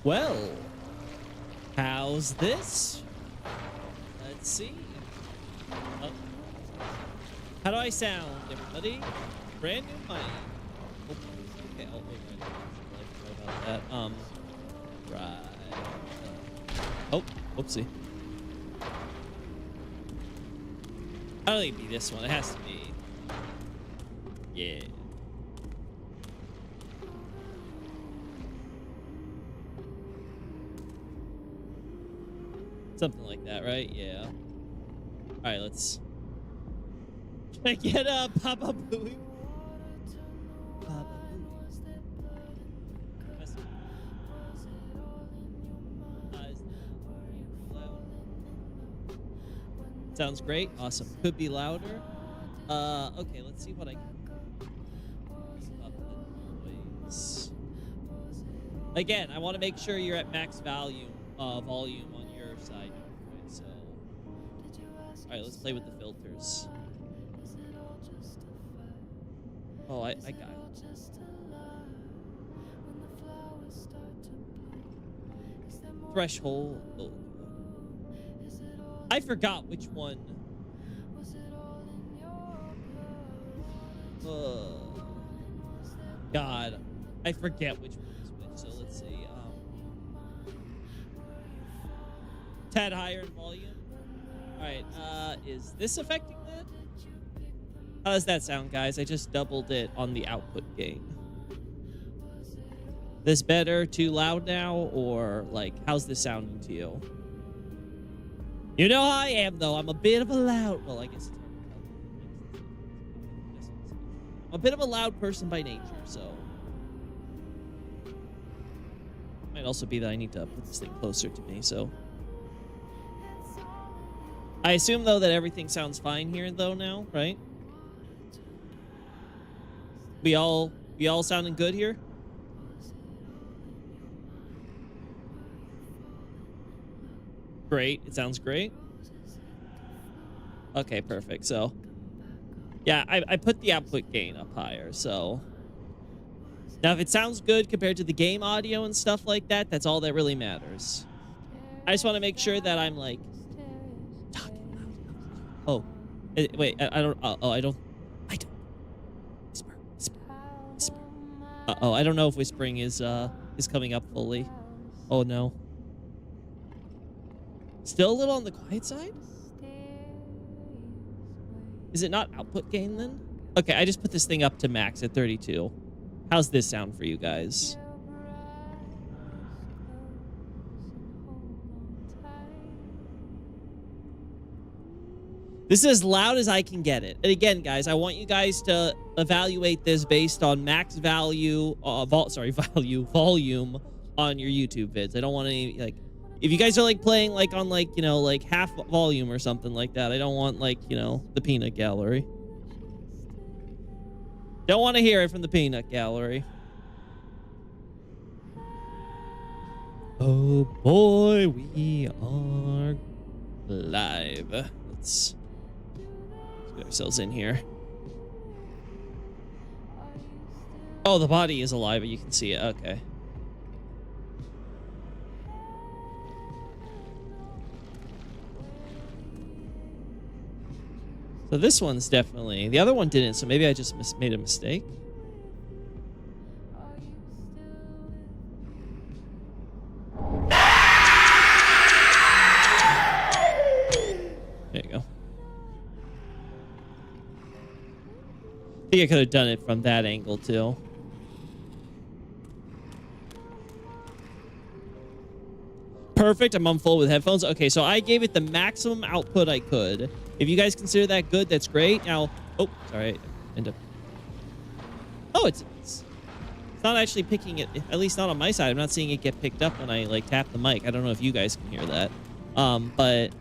Well, how's this? Let's see. Oh. How do I sound, everybody? Brand new mic. Oh, okay, I'll wait. Sorry about that. Right. Oh, whoopsie. I don't think it'd be this one. It has to be. Yeah. Something like that, right? Yeah. All right, let's get up, Papa Booey. Papa Booey. Sounds great. Awesome. Could be louder. Okay, let's see what I can up the noise. Again, I want to make sure you're at max volume on your side. Right, so, all right, let's play with the filters. Oh, I got it. Threshold. Oh. I forgot which one. God, I forget which one is which. So let's see. Tad higher in volume. All right. Is this affecting that? How does that sound, guys? I just doubled it on the output gain. This better? Too loud now? Or like, how's this sounding to you? You know how I am, though. I'm a bit of a loud... Well, I guess... I'm a bit of a loud person by nature, so... Might also be that I need to put this thing closer to me, so... I assume, though, that everything sounds fine here, though, now, right? We all sounding good here? Great. It sounds great. Okay, perfect. So, yeah, I put the output gain up higher. So, now if it sounds good compared to the game audio and stuff like that, that's all that really matters. I just want to make sure that I'm like talking loud. Oh, wait, I don't. Oh, I don't. Whisper. Oh, I don't know if whispering is coming up fully. Oh no. Still a little on the quiet side? Is it not output gain then? Okay, I just put this thing up to max at 32. How's this sound for you guys? This is as loud as I can get it. And again, guys, I want you guys to evaluate this based on max value, volume on your YouTube vids. I don't want any, like, if you guys are like playing like on like, you know, like half volume or something like that, I don't want like, you know, the peanut gallery. Don't want to hear it from the peanut gallery. Oh boy, we are live. Let's get ourselves in here. Oh, the body is alive, but you can see it. Okay. So this one's definitely... The other one didn't, so maybe I just made a mistake. There you go. I think I could have done it from that angle, too. Perfect. I'm on full with headphones. Okay, so I gave it the maximum output I could. If you guys consider that good, that's great. Now, oh, sorry, oh, it's not actually picking it. At least not on my side. I'm not seeing it get picked up when I like tap the mic. I don't know if you guys can hear that. But,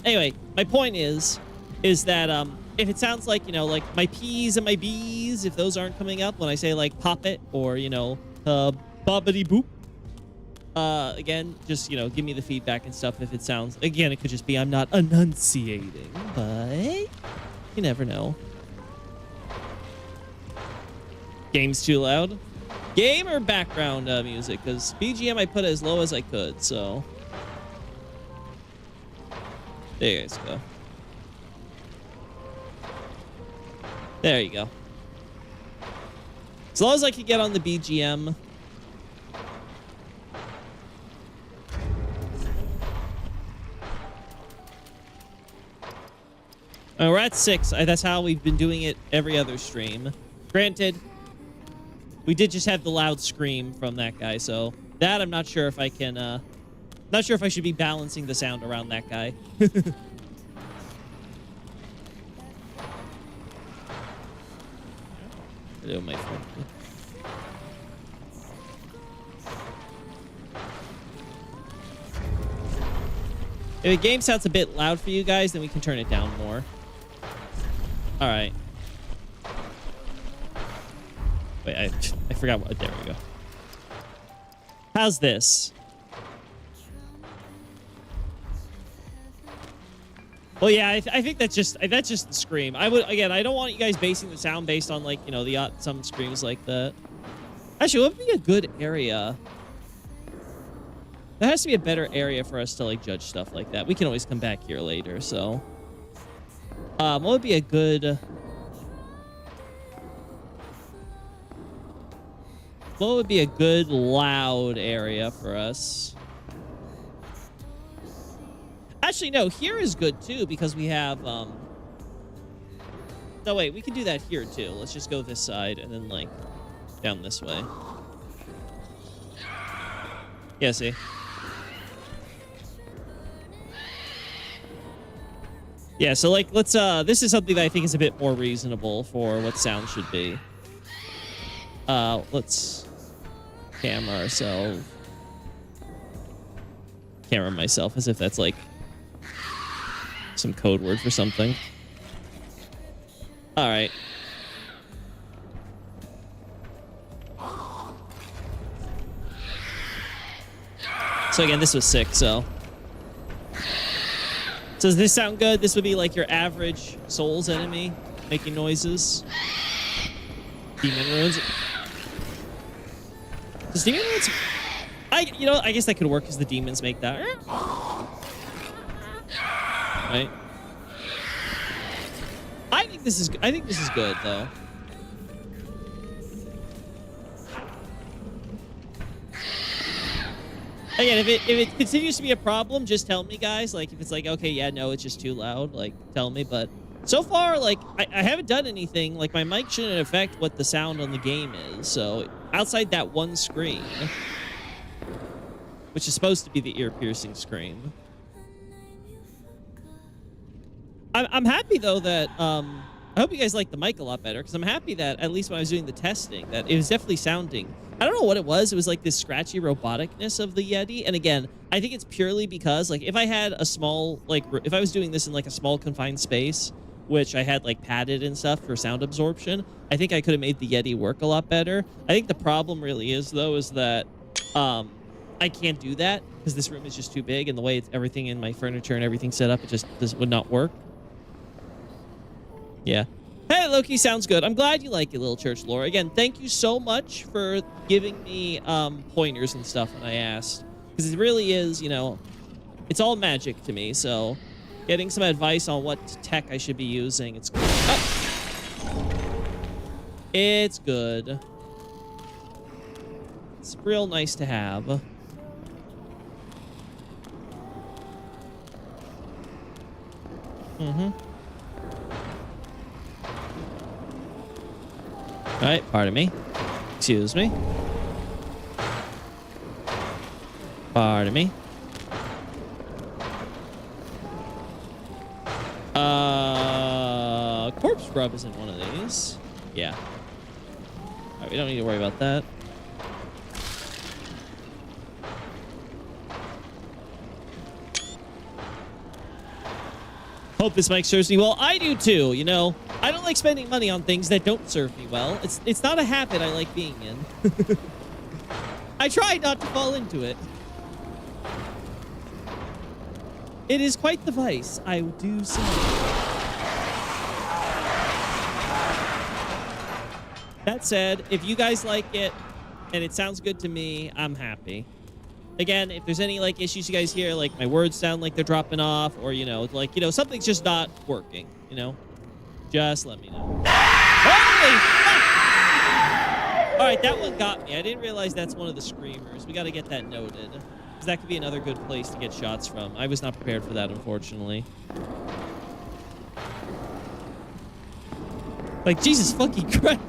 anyway, my point is that if it sounds like, you know, like my P's and my B's, if those aren't coming up when I say like pop it or, you know, bobbity boop. Again, just, you know, give me the feedback and stuff if it sounds... Again, it could just be I'm not enunciating, but you never know. Game's too loud? Game or background music? Because BGM I put as low as I could, so. There you guys go. There you go. As long as I can get on the BGM. We're at 6. That's how we've been doing it every other stream. Granted, we did just have the loud scream from that guy, so that I'm not sure if I can, not sure if I should be balancing the sound around that guy. Hello, my friend. If the game sounds a bit loud for you guys, then we can turn it down more. All right. Wait, I forgot what. There we go. How's this? Well, yeah, I think that's just the scream. I don't want you guys basing the sound based on, like, you know, some screams like that. Actually, what would be a good area? There has to be a better area for us to, like, judge stuff like that. We can always come back here later, so. What would be a good... What would be a good loud area for us? Actually, no, here is good, too, because we have, No, wait, we can do that here, too. Let's just go this side and then, like, down this way. Yeah, see? Yeah, so, like, let's, this is something that I think is a bit more reasonable for what sound should be. Let's camera ourselves. Camera myself, as if that's, like, some code word for something. All right. So again, this was 6, so. So does this sound good? This would be like your average Souls enemy making noises. Demon runes. Does demon runes? I guess that could work because the demons make that. Right. I think this is good though. Again, if it continues to be a problem, just tell me, guys. Like, if it's like, okay, yeah, no, it's just too loud, like, tell me. But so far, like, I haven't done anything. Like, my mic shouldn't affect what the sound on the game is. So outside that one scream, which is supposed to be the ear-piercing scream. I'm happy though that I hope you guys like the mic a lot better, because I'm happy that at least when I was doing the testing that it was definitely sounding. I don't know what it was. It was like this scratchy roboticness of the Yeti. And again, I think it's purely because, like, if I had a small, like, if I was doing this in like a small confined space, which I had like padded and stuff for sound absorption, I think I could have made the Yeti work a lot better. I think the problem really is though is that I can't do that because this room is just too big, and the way everything in my furniture and everything set up, this would not work. Yeah. Hey, Loki, sounds good. I'm glad you like it, Little Church Lore. Again, thank you so much for giving me pointers and stuff when I asked. Because it really is, you know, it's all magic to me. So getting some advice on what tech I should be using, it's good. Oh. It's good. It's real nice to have. Mm-hmm. All right, pardon me. Excuse me. Pardon me. Corpse Grub isn't one of these. Yeah. All right, we don't need to worry about that. Hope this mic serves me well. I do too, you know. I don't like spending money on things that don't serve me well. It's not a habit I like being in. I try not to fall into it. It is quite the vice, I do say. That said, if you guys like it, and it sounds good to me, I'm happy. Again, if there's any like issues you guys hear, like my words sound like they're dropping off, or something's just not working, just let me know. Holy fuck! All right, that one got me. I didn't realize that's one of the screamers. We got to get that noted, because that could be another good place to get shots from. I was not prepared for that, unfortunately. Like, Jesus fucking Christ.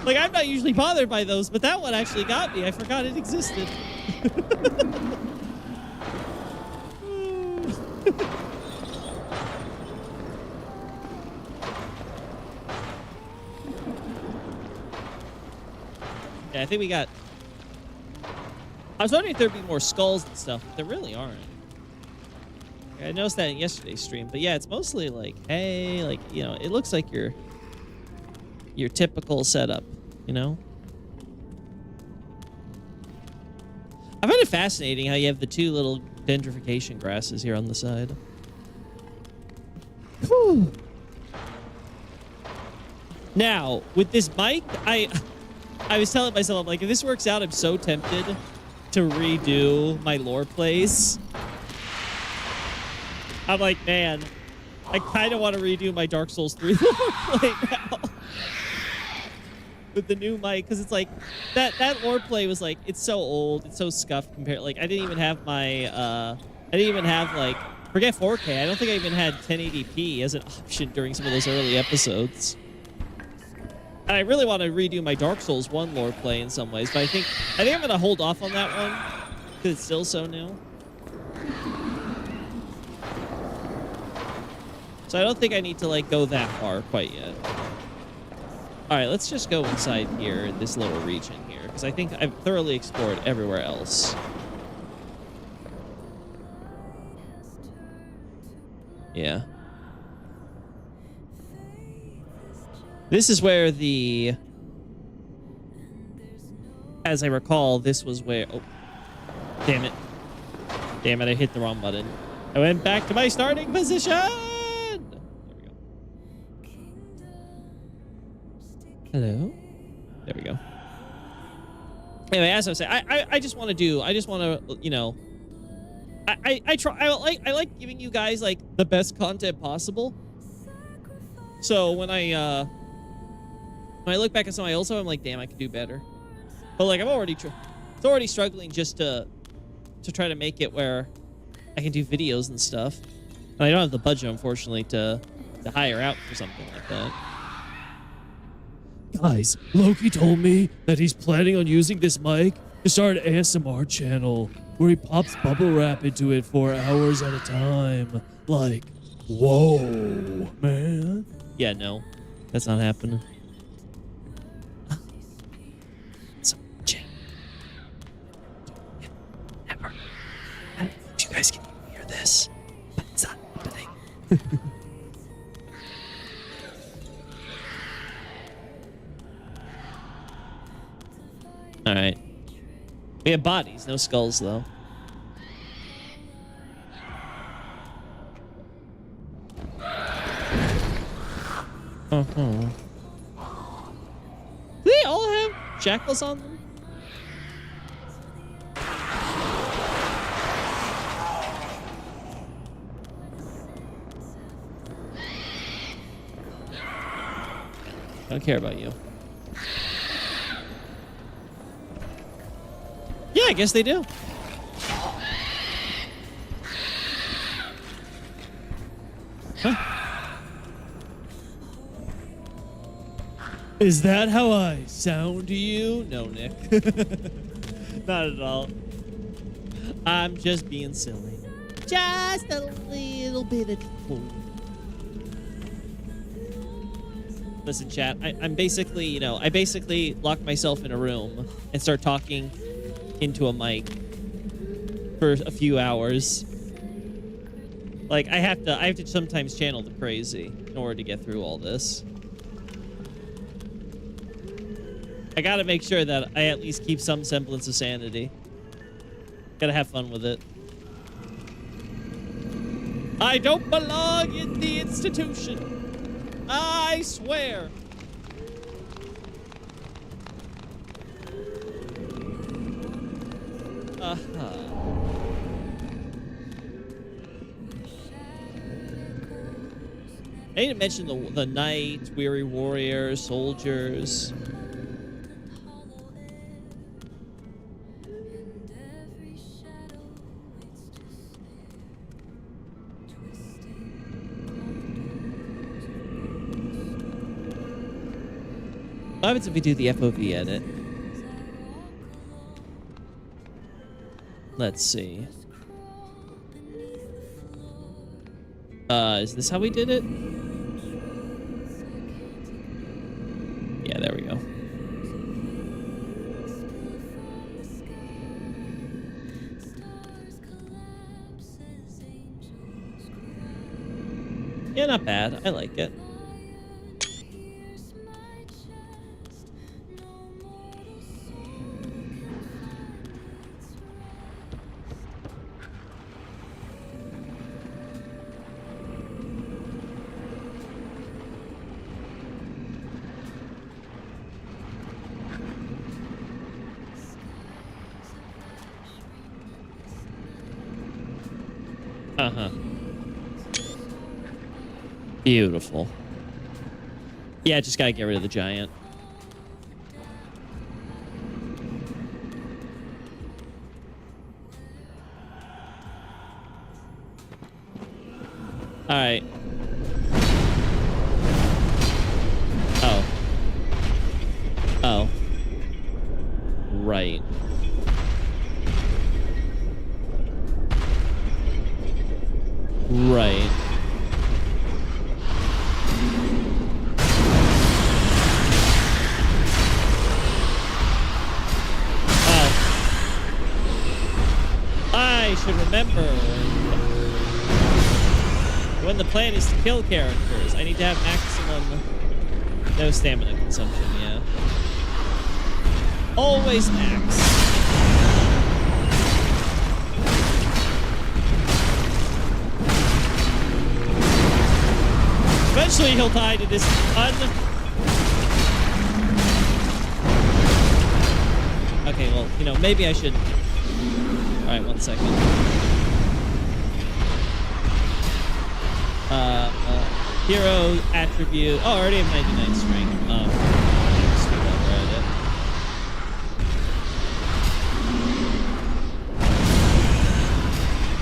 Like, I'm not usually bothered by those, but that one actually got me. I forgot it existed. Yeah, I think we got... I was wondering if there'd be more skulls and stuff, but there really aren't. I noticed that in yesterday's stream, but yeah, it's mostly like, hey, like, it looks like your typical setup, I find it fascinating how you have the two little dendrification grasses here on the side. Whew. Now, with this mic, I was telling myself, I'm like, if this works out, I'm so tempted to redo my lore plays. I'm like, man, I kind of want to redo my Dark Souls 3 lore play now. With the new mic, because it's like that lore play was like, it's so old, it's so scuffed compared, like I didn't even have like, forget 4K, I don't think I even had 1080p as an option during some of those early episodes. And I really want to redo my Dark Souls 1 lore play in some ways, but I think I'm gonna hold off on that one because it's still so new. So I don't think I need to like go that far quite yet. All right, let's just go inside here in this little region here, because I think I've thoroughly explored everywhere else. Yeah. This is where as I recall, this was where, oh, damn it, I hit the wrong button. I went back to my starting position. Hello? There we go. Anyway, as I was saying, I just want to I like giving you guys like the best content possible. So when I look back at some of my old stuff, I'm like, damn, I could do better. But like it's already struggling just to try to make it where I can do videos and stuff. And I don't have the budget, unfortunately, to hire out for something like that. Guys, Loki told me that he's planning on using this mic to start an ASMR channel where he pops bubble wrap into it for hours at a time. Like, whoa, man. Yeah, no, that's not happening. So, never. I don't know if you guys can hear this, but it's not happening. All right. We have bodies, no skulls, though. Do they all have shackles on them? I don't care about you. Yeah, I guess they do. Huh? Is that how I sound to you? No, Nick. Not at all. I'm just being silly. Just a little bit of fool. Listen, chat, I'm basically, I basically lock myself in a room and start talking into a mic for a few hours. Like, I have to sometimes channel the crazy in order to get through all this. I gotta make sure that I at least keep some semblance of sanity. Gotta have fun with it. I don't belong in the institution. I swear. I need to mention the knight, weary warriors, soldiers. What happens if we do the FOV edit? Let's see. Is this how we did it? Yeah, there we go. Yeah, not bad. I like it. Uh-huh. Beautiful. Yeah, just gotta get rid of the giant. All right. Oh. Oh. Right. Right. I should remember when the plan is to kill characters, I need to have maximum no stamina consumption, yeah. Always max. Eventually he'll die to this Okay, well, you know, maybe I should... Alright, 1 second. Hero attribute... Oh, I already have 99 strength. Just do that right at it.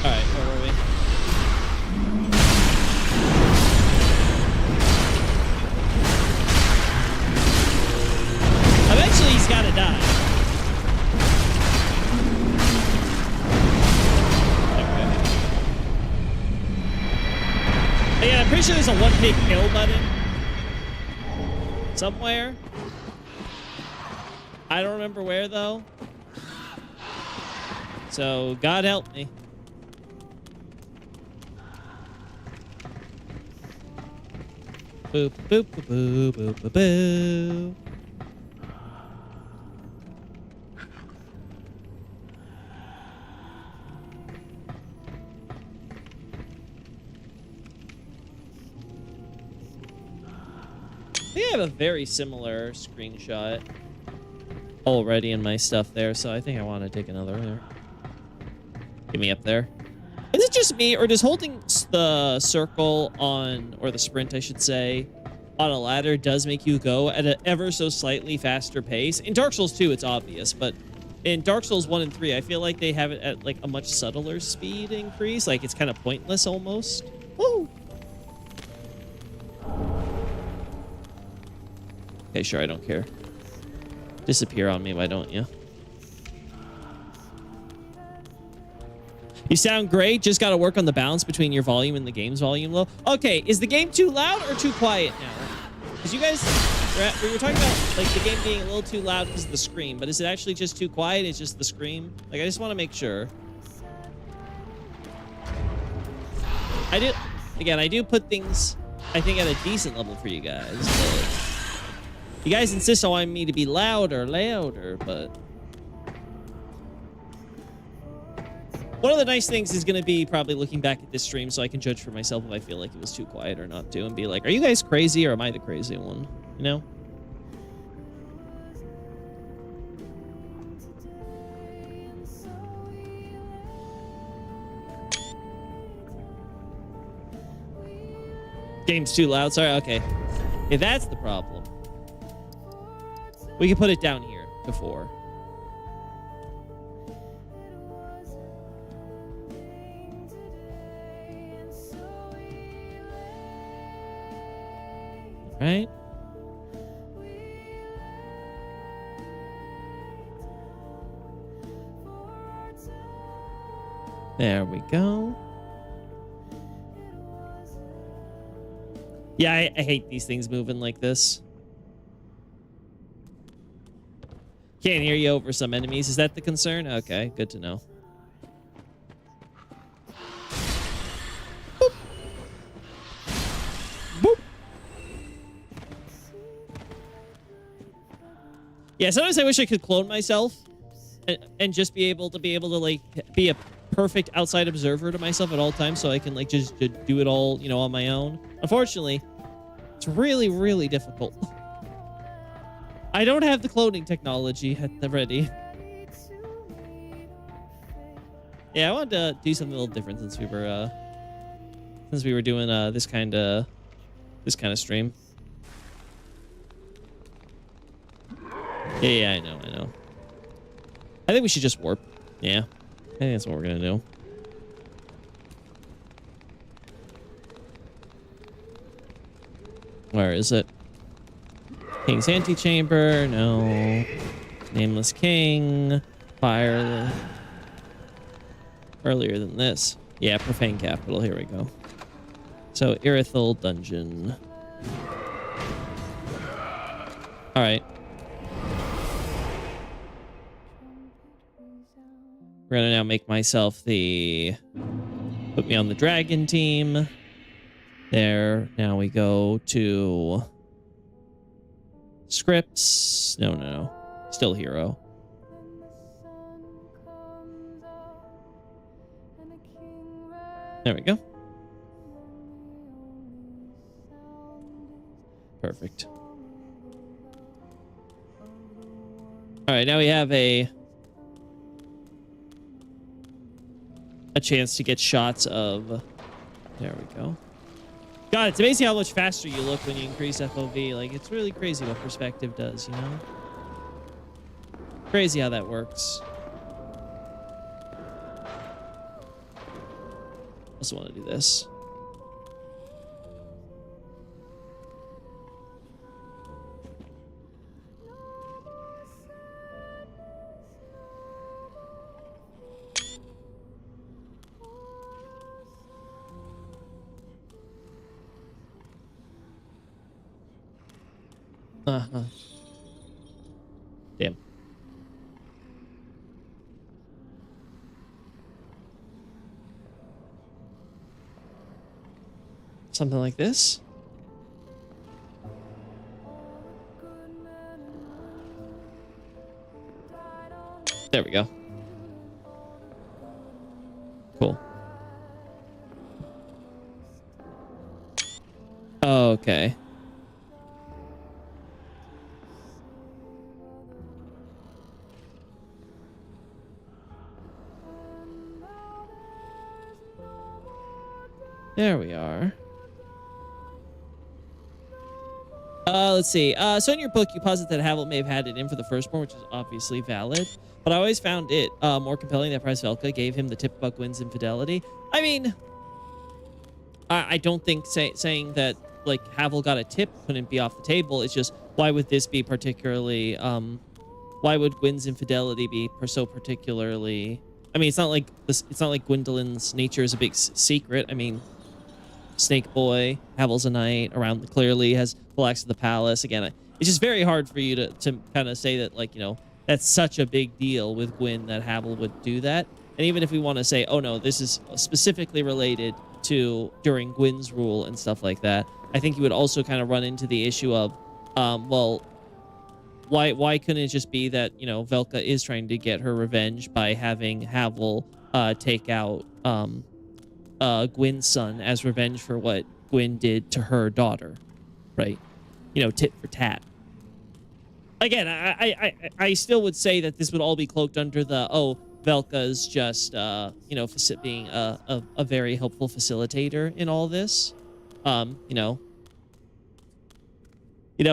Alright, where were we? Eventually he's gotta die. Yeah, I'm pretty sure there's a one-hit kill button somewhere. I don't remember where, though. So, God help me. Boop, boop, boop, boop, boop, boop, boop. I think I have a very similar screenshot already in my stuff there, so I think I want to take another there. Get me up there. Is it just me, or does holding the circle on, or the sprint, I should say, on a ladder does make you go at an ever so slightly faster pace? In Dark Souls 2, it's obvious, but in Dark Souls 1 and 3, I feel like they have it at like a much subtler speed increase. Like it's kind of pointless almost. Woo! Okay, sure, I don't care. Disappear on me, why don't you? You sound great, just gotta work on the balance between your volume and the game's volume low. Okay, is the game too loud or too quiet now? Because you guys, we were talking about like the game being a little too loud because of the scream, but is it actually just too quiet? It's just the scream? Like, I just want to make sure. I do put things, I think, at a decent level for you guys, but you guys insist on wanting me to be louder, but one of the nice things is going to be probably looking back at this stream so I can judge for myself if I feel like it was too quiet or not too, and be like, are you guys crazy or am I the crazy one? You know? Game's too loud. Sorry. Okay. If that's the problem, we can put it down here before. All right. There we go. Yeah, I hate these things moving like this. Can't hear you over some enemies. Is that the concern? Okay, good to know. Boop. Boop. Yeah, sometimes I wish I could clone myself and just be able to like be a perfect outside observer to myself at all times, so I can like just do it all, you know, on my own. Unfortunately, it's really, really difficult. I don't have the cloning technology at the ready. Yeah, I wanted to do something a little different since we were doing this kind of stream. Yeah, I know. I think we should just warp. Yeah, I think that's what we're gonna do. Where is it? King's Antechamber. No. Nameless King. Fire. Earlier than this. Yeah, Profane Capital. Here we go. So, Irithyll Dungeon. Alright. We're gonna now make myself the... Put me on the dragon team. There. Now we go to... Scripts. No. Still hero. There we go. Perfect. All right, now we have a chance to get shots of... There we go. God, it's amazing how much faster you look when you increase FOV. Like, it's really crazy what perspective does, you know? Crazy how that works. Also want to do this. Damn. Something like this. There we go. Cool. Okay. There we are. Let's see. So in your book, you posit that Havel may have had it in for the firstborn, which is obviously valid. But I always found it more compelling that Price Velka gave him the tip about Gwyn's infidelity. I mean, I don't think saying that like Havel got a tip couldn't be off the table. It's just, why would this be particularly? Why would Gwyn's infidelity be so particularly? I mean, it's not like this. It's not like Gwendolyn's nature is a big secret. I mean, Snake Boy, Havel's a knight, around clearly has full access to the palace. Again, it's just very hard for you to kind of say that, like, you know, that's such a big deal with Gwyn that Havel would do that. And even if we want to say, oh no, this is specifically related to during Gwyn's rule and stuff like that, I think you would also kind of run into the issue of, well, why couldn't it just be that, you know, Velka is trying to get her revenge by having Havel take out Gwyn's son as revenge for what Gwyn did to her daughter, right? You know, tit for tat. Again, I still would say that this would all be cloaked under the, oh, Velka's just, you know, being a very helpful facilitator in all this. You know,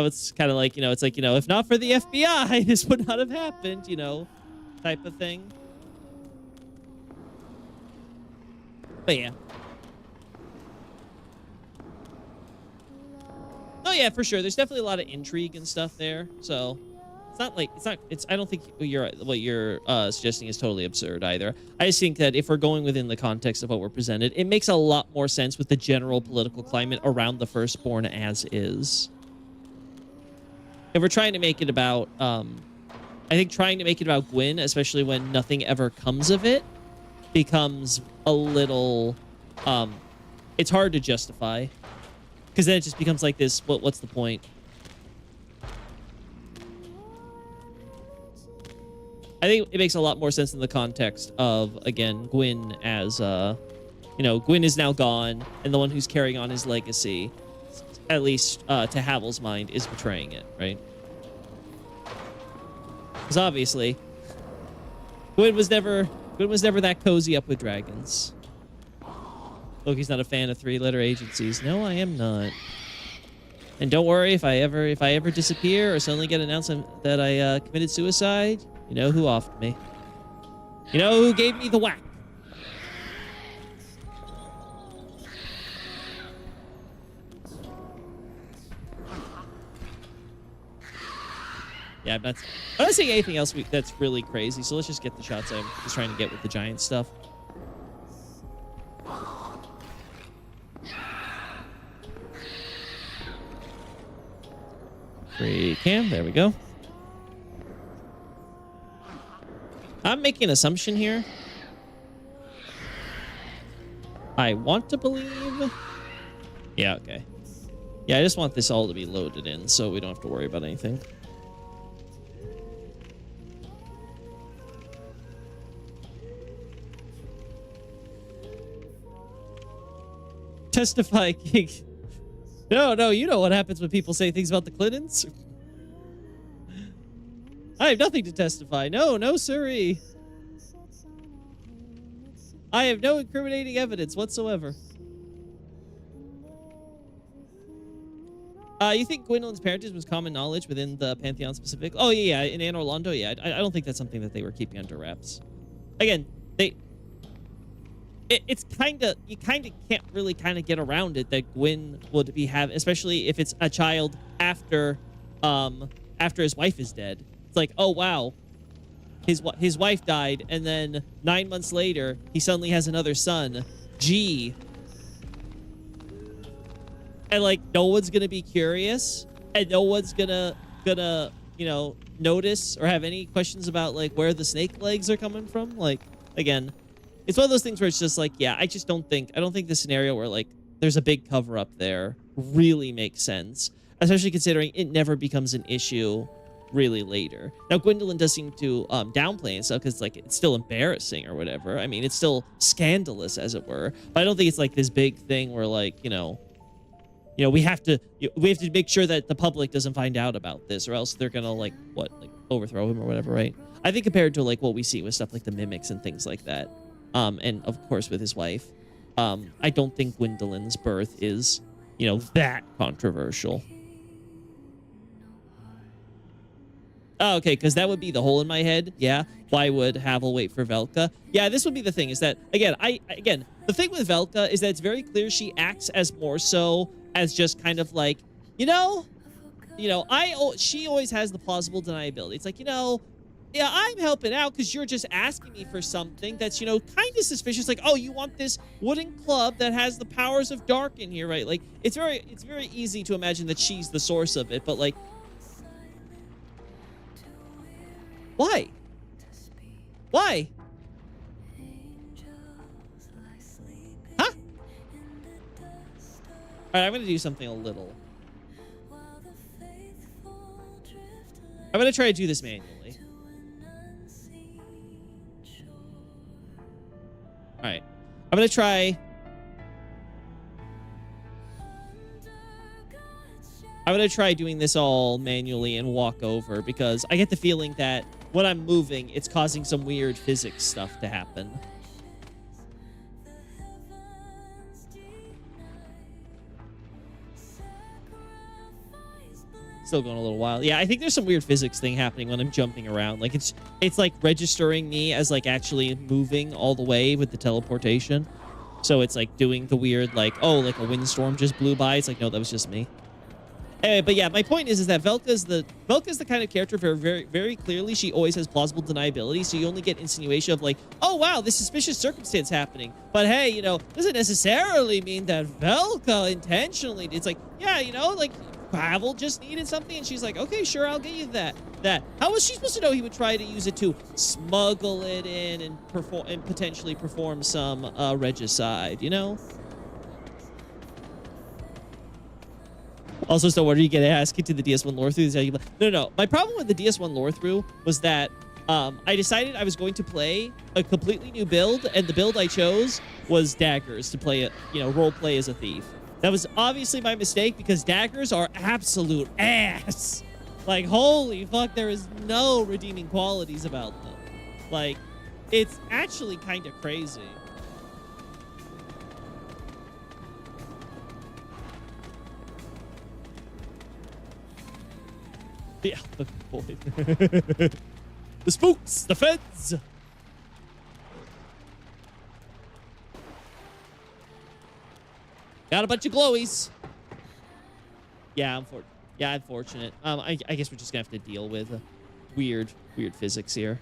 it's kind of like, it's like, if not for the FBI, this would not have happened, type of thing. But yeah. Oh yeah, for sure. There's definitely a lot of intrigue and stuff there. So I don't think what you're suggesting is totally absurd either. I just think that if we're going within the context of what we're presented, it makes a lot more sense with the general political climate around the Firstborn as is. If we're trying to make it about, I think trying to make it about Gwyn, especially when nothing ever comes of it, becomes a little, it's hard to justify. Because then it just becomes like this, what's the point? I think it makes a lot more sense in the context of, again, Gwyn as, Gwyn is now gone, and the one who's carrying on his legacy, at least to Havel's mind, is betraying it, right? Because obviously, Gwyn was never that cozy up with dragons. Loki's not a fan of three-letter agencies. No, I am not. And don't worry, if I ever disappear or suddenly get announced that I committed suicide, you know who offed me. You know who gave me the whack. Yeah, I'm not seeing anything else that's really crazy, so let's just get the shots I'm just trying to get with the giant stuff. Free cam, there we go. I'm making an assumption here. I want to believe. Yeah, okay. Yeah, I just want this all to be loaded in so we don't have to worry about anything. Testify, King. No, you know what happens when people say things about the Clintons. I have nothing to testify. No, sirree. I have no incriminating evidence whatsoever. You think Gwendolyn's parentage was common knowledge within the Pantheon specific? Oh, yeah, in Anor Londo, yeah. I don't think that's something that they were keeping under wraps. Again, it's kind of, you kind of can't really kind of get around it that Gwyn would be especially if it's a child after his wife is dead. It's like, oh wow, his wife died, and then 9 months later he suddenly has another son. Gee. And like no one's gonna be curious, and no one's gonna notice or have any questions about like where the snake legs are coming from. Like, again, it's one of those things where it's just like, yeah, I don't think the scenario where like there's a big cover up there really makes sense, especially considering it never becomes an issue really later. Now, Gwendolyn does seem to downplay and stuff because like it's still embarrassing or whatever. I mean, it's still scandalous, as it were. But I don't think it's like this big thing where like, we have to make sure that the public doesn't find out about this, or else they're gonna like overthrow him or whatever, right? I think compared to like what we see with stuff like the mimics and things like that, and of course with his wife, I don't think Gwendolyn's birth is, that controversial. Oh, okay, because that would be the hole in my head. Yeah, why would Havel wait for Velka? Yeah, this would be the thing. Is that again? The thing with Velka is that it's very clear she acts as more so as just kind of like, she always has the plausible deniability. It's like, yeah, I'm helping out because you're just asking me for something that's, kind of suspicious. Like, oh, you want this wooden club that has the powers of dark in here, right? Like, it's very easy to imagine that she's the source of it, but like, why? Why? Huh? All right, I'm going to do something a little. I'm going to try to do this manually. All right. I'm going to try. I'm going to try doing this all manually and walk over because I get the feeling that when I'm moving, it's causing some weird physics stuff to happen. Still going a little wild. Yeah, I think there's some weird physics thing happening when I'm jumping around. Like it's like registering me as like actually moving all the way with the teleportation. So it's like doing the weird like, oh, like a windstorm just blew by. It's like, no, that was just me. Anyway, but yeah, my point is that Velka's the kind of character very clearly she always has plausible deniability. So you only get insinuation of like, oh wow, this suspicious circumstance happening. But hey, you know, doesn't necessarily mean that Velka intentionally. It's like, yeah, you know, like Pavel just needed something, and she's like, okay, sure, I'll get you that. How was she supposed to know he would try to use it to smuggle it in and potentially perform some regicide? You know. Also, so what are you going to ask into the DS1 lore through? No. My problem with the DS1 lore through was that I decided I was going to play a completely new build, and the build I chose was daggers to play it, you know, role play as a thief. That was obviously my mistake because daggers are absolute ass. Like, holy fuck, there is no redeeming qualities about them. Like, it's actually kind of crazy. Yeah, the boy. The spooks, the feds. Got a bunch of glowies. Yeah, unfortunate. I guess we're just gonna have to deal with weird physics here.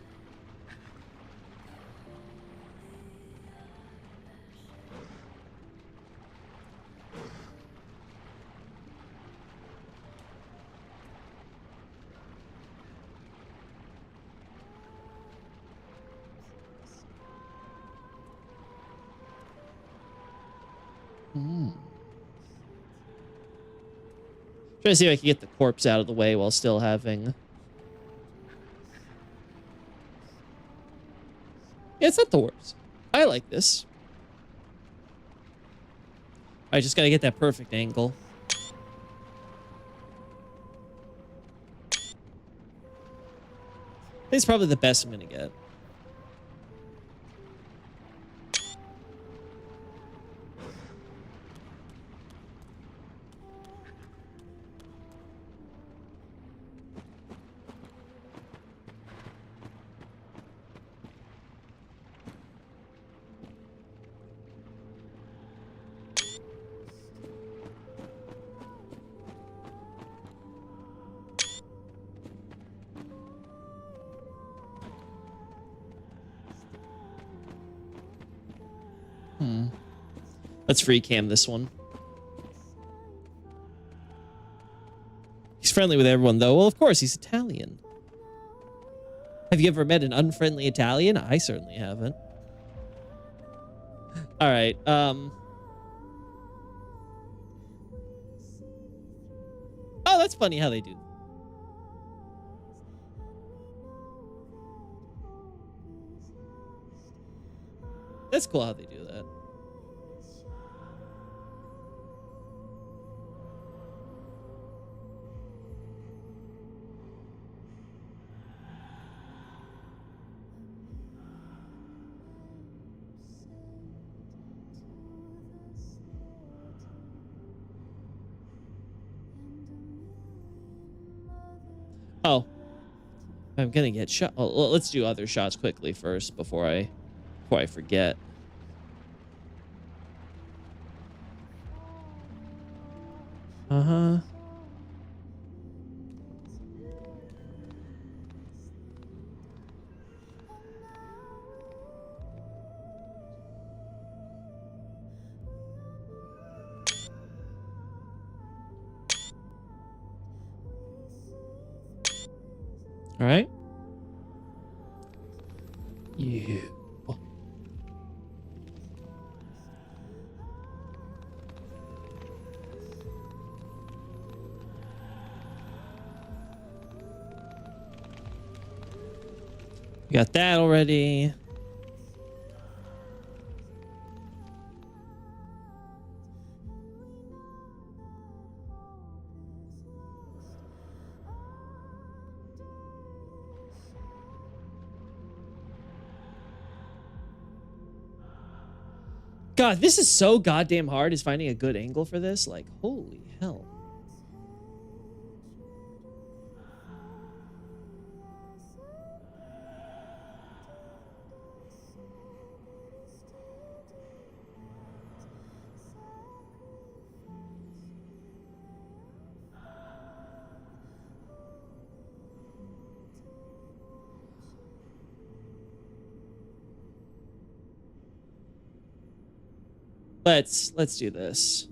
Trying to see if I can get the corpse out of the way while still having... Yeah, it's not the worst. I like this. I just gotta get that perfect angle. It's probably the best I'm gonna get. Let's free cam this one. He's friendly with everyone, though. Well, of course, he's Italian. Have you ever met an unfriendly Italian? I certainly haven't. All right. Oh, that's funny how they do. That's cool how they do that. Oh, I'm gonna get shot. Well, let's do other shots quickly first before I forget. Uh-huh. All right. Yeah. We got that already. God, this is so goddamn hard, is finding a good angle for this. Like, holy hell. Let's do this.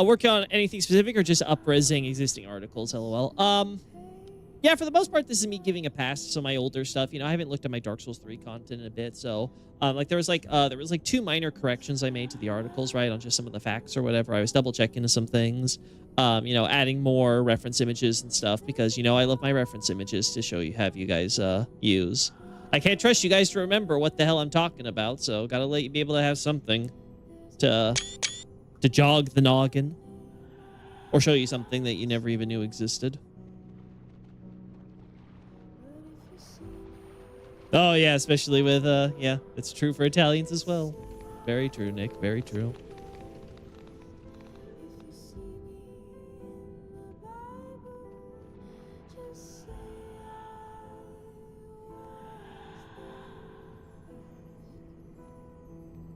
Working on anything specific or just upresing existing articles, lol. Yeah, for the most part, this is me giving a pass to some of my older stuff. You know, I haven't looked at my Dark Souls 3 content in a bit, so like there was like 2 minor corrections I made to the articles, right, on just some of the facts or whatever. I was double checking to some things, you know, adding more reference images and stuff because, you know, I love my reference images to show you, have you guys use. I can't trust you guys to remember what the hell I'm talking about, so gotta let you be able to have something to jog the noggin or show you something that you never even knew existed. Oh, yeah, especially with, yeah, it's true for Italians as well. Very true, Nick. Very true.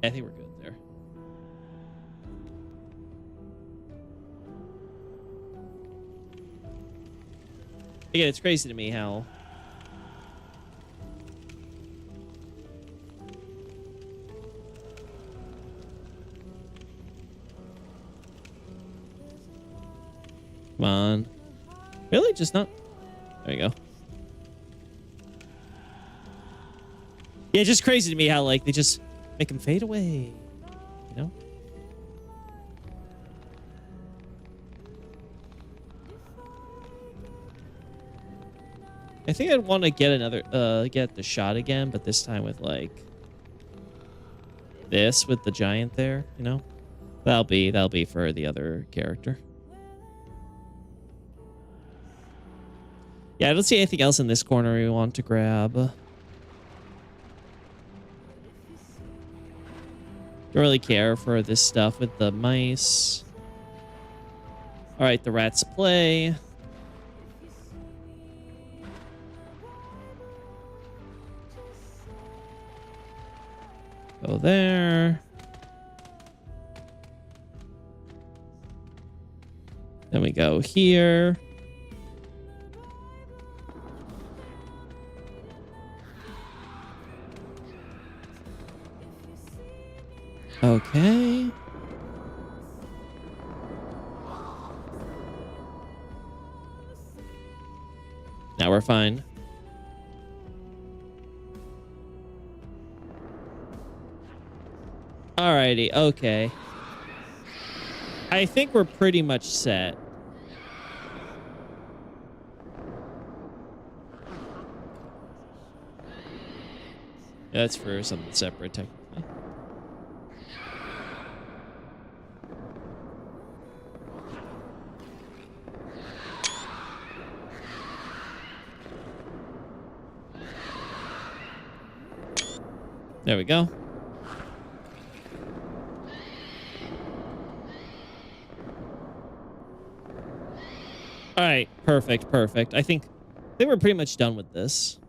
I think we're good there. Again, it's crazy to me how... Come on. Really? Just not... There you go. Yeah, just crazy to me how, like, they just make them fade away. You know? I think I'd want to get another, get the shot again, but this time with, like, this with the giant there, you know? That'll be for the other character. Yeah, I don't see anything else in this corner we want to grab. Don't really care for this stuff with the mice. All right, the rats play. Go there. Then we go here. Okay. Now we're fine. Alrighty, okay. I think we're pretty much set. Yeah, that's for something separate, technically. There we go. All right, perfect, perfect. I think we're pretty much done with this.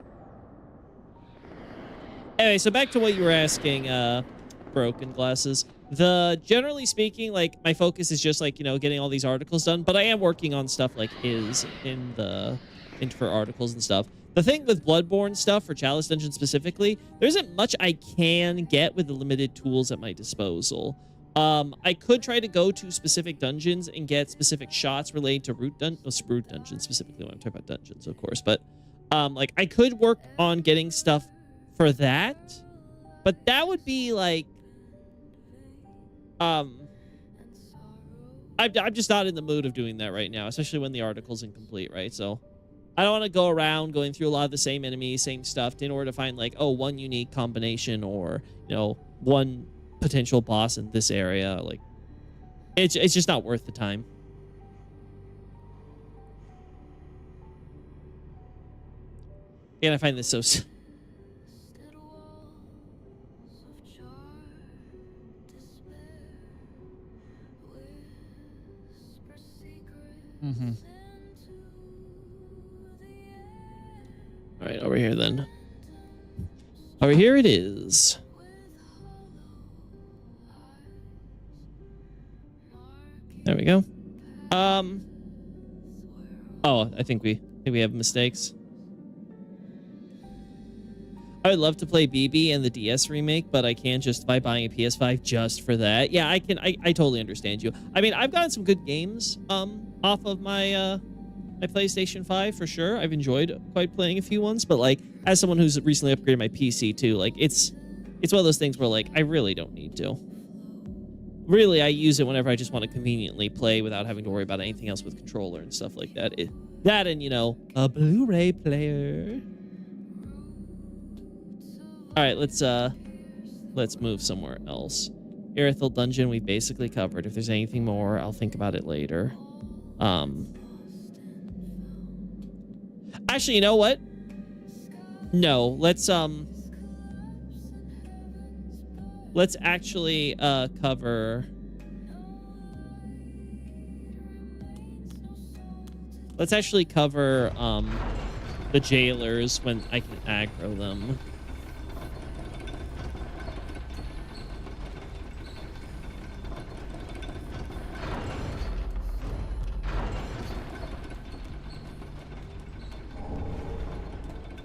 Anyway, so back to what you were asking, Broken Glasses. Generally speaking, like, my focus is just, like, you know, getting all these articles done, but I am working on stuff like his for articles and stuff. The thing with Bloodborne stuff, for Chalice Dungeon specifically, there isn't much I can get with the limited tools at my disposal. I could try to go to specific dungeons and get specific shots related to Root Dungeon specifically when I'm talking about dungeons, of course. But, like, I could work on getting stuff for that, but that would be, like, I'm just not in the mood of doing that right now, especially when the article's incomplete, right? So I don't want to go around going through a lot of the same enemies, same stuff in order to find, like, oh, one unique combination or, you know, one potential boss in this area. Like, it's just not worth the time. And I find this so... Mm-hmm. All right, over here then. Over here it is. There we go. Oh, I think we have mistakes. I would love to play BB and the DS remake, but I can't justify buying a PS5 just for that. Yeah, I can. I totally understand you. I mean, I've gotten some good games off of my my PlayStation 5 for sure. I've enjoyed quite playing a few ones, but like as someone who's recently upgraded my PC too, like it's one of those things where like I really don't need to. Really, I use it whenever I just want to conveniently play without having to worry about anything else with controller and stuff like that. That and, you know, a Blu-ray player. All right, let's move somewhere else. Irithyll Dungeon we basically covered. If there's anything more, I'll think about it later. Actually, you know what? No, let's actually cover. Let's actually cover the jailers when I can aggro them.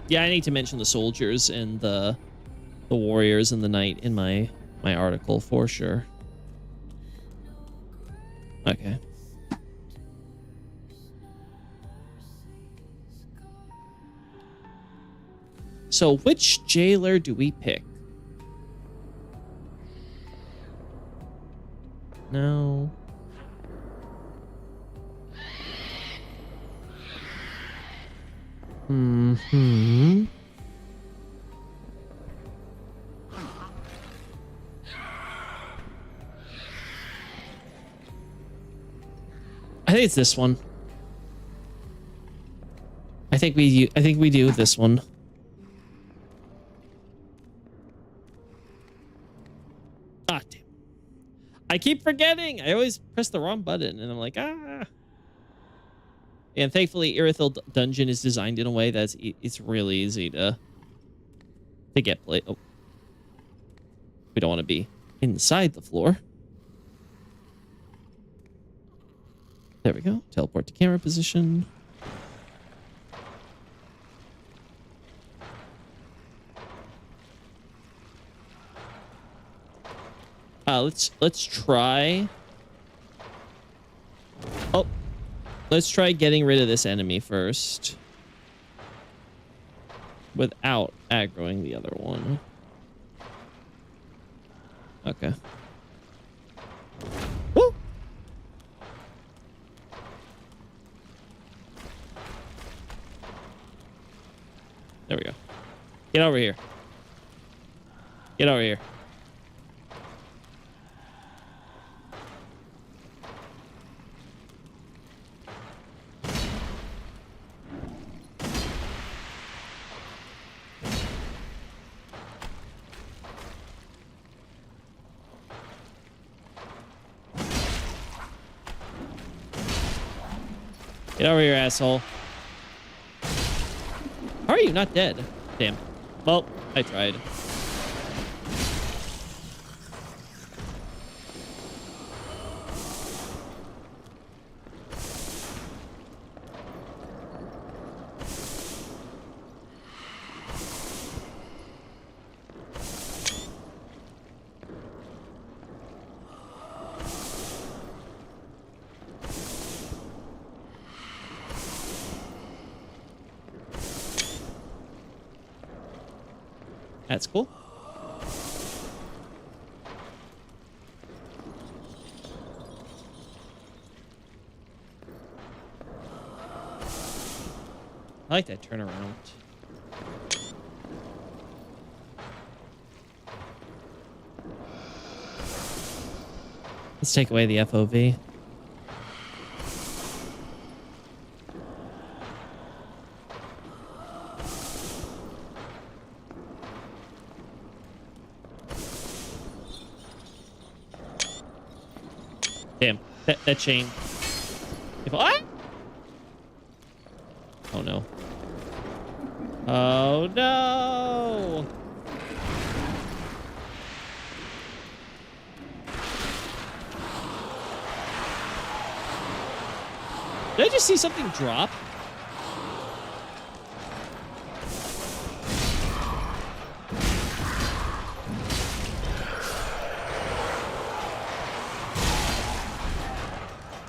Yeah, I need to mention the soldiers and the warriors and the knight in my article for sure. Okay. So which jailer do we pick? No. Mm-hmm. I think it's this one. I think we do this one. Ah, damn. I keep forgetting. I always press the wrong button and I'm like, ah. And thankfully, Irithyll Dungeon is designed in a way that's it's really easy to get play. Oh, we don't want to be inside the floor. There we go. Teleport to camera position. Let's try. Oh. Let's try getting rid of this enemy first. Without aggroing the other one. Okay. Woo! There we go. Get over here. Get over here. Get over here, asshole. How are you not dead? Damn. Well, I tried. That's cool. I like that turnaround. Let's take away the FOV. Damn, that chain. Ah! Oh no. Oh no! Did I just see something drop?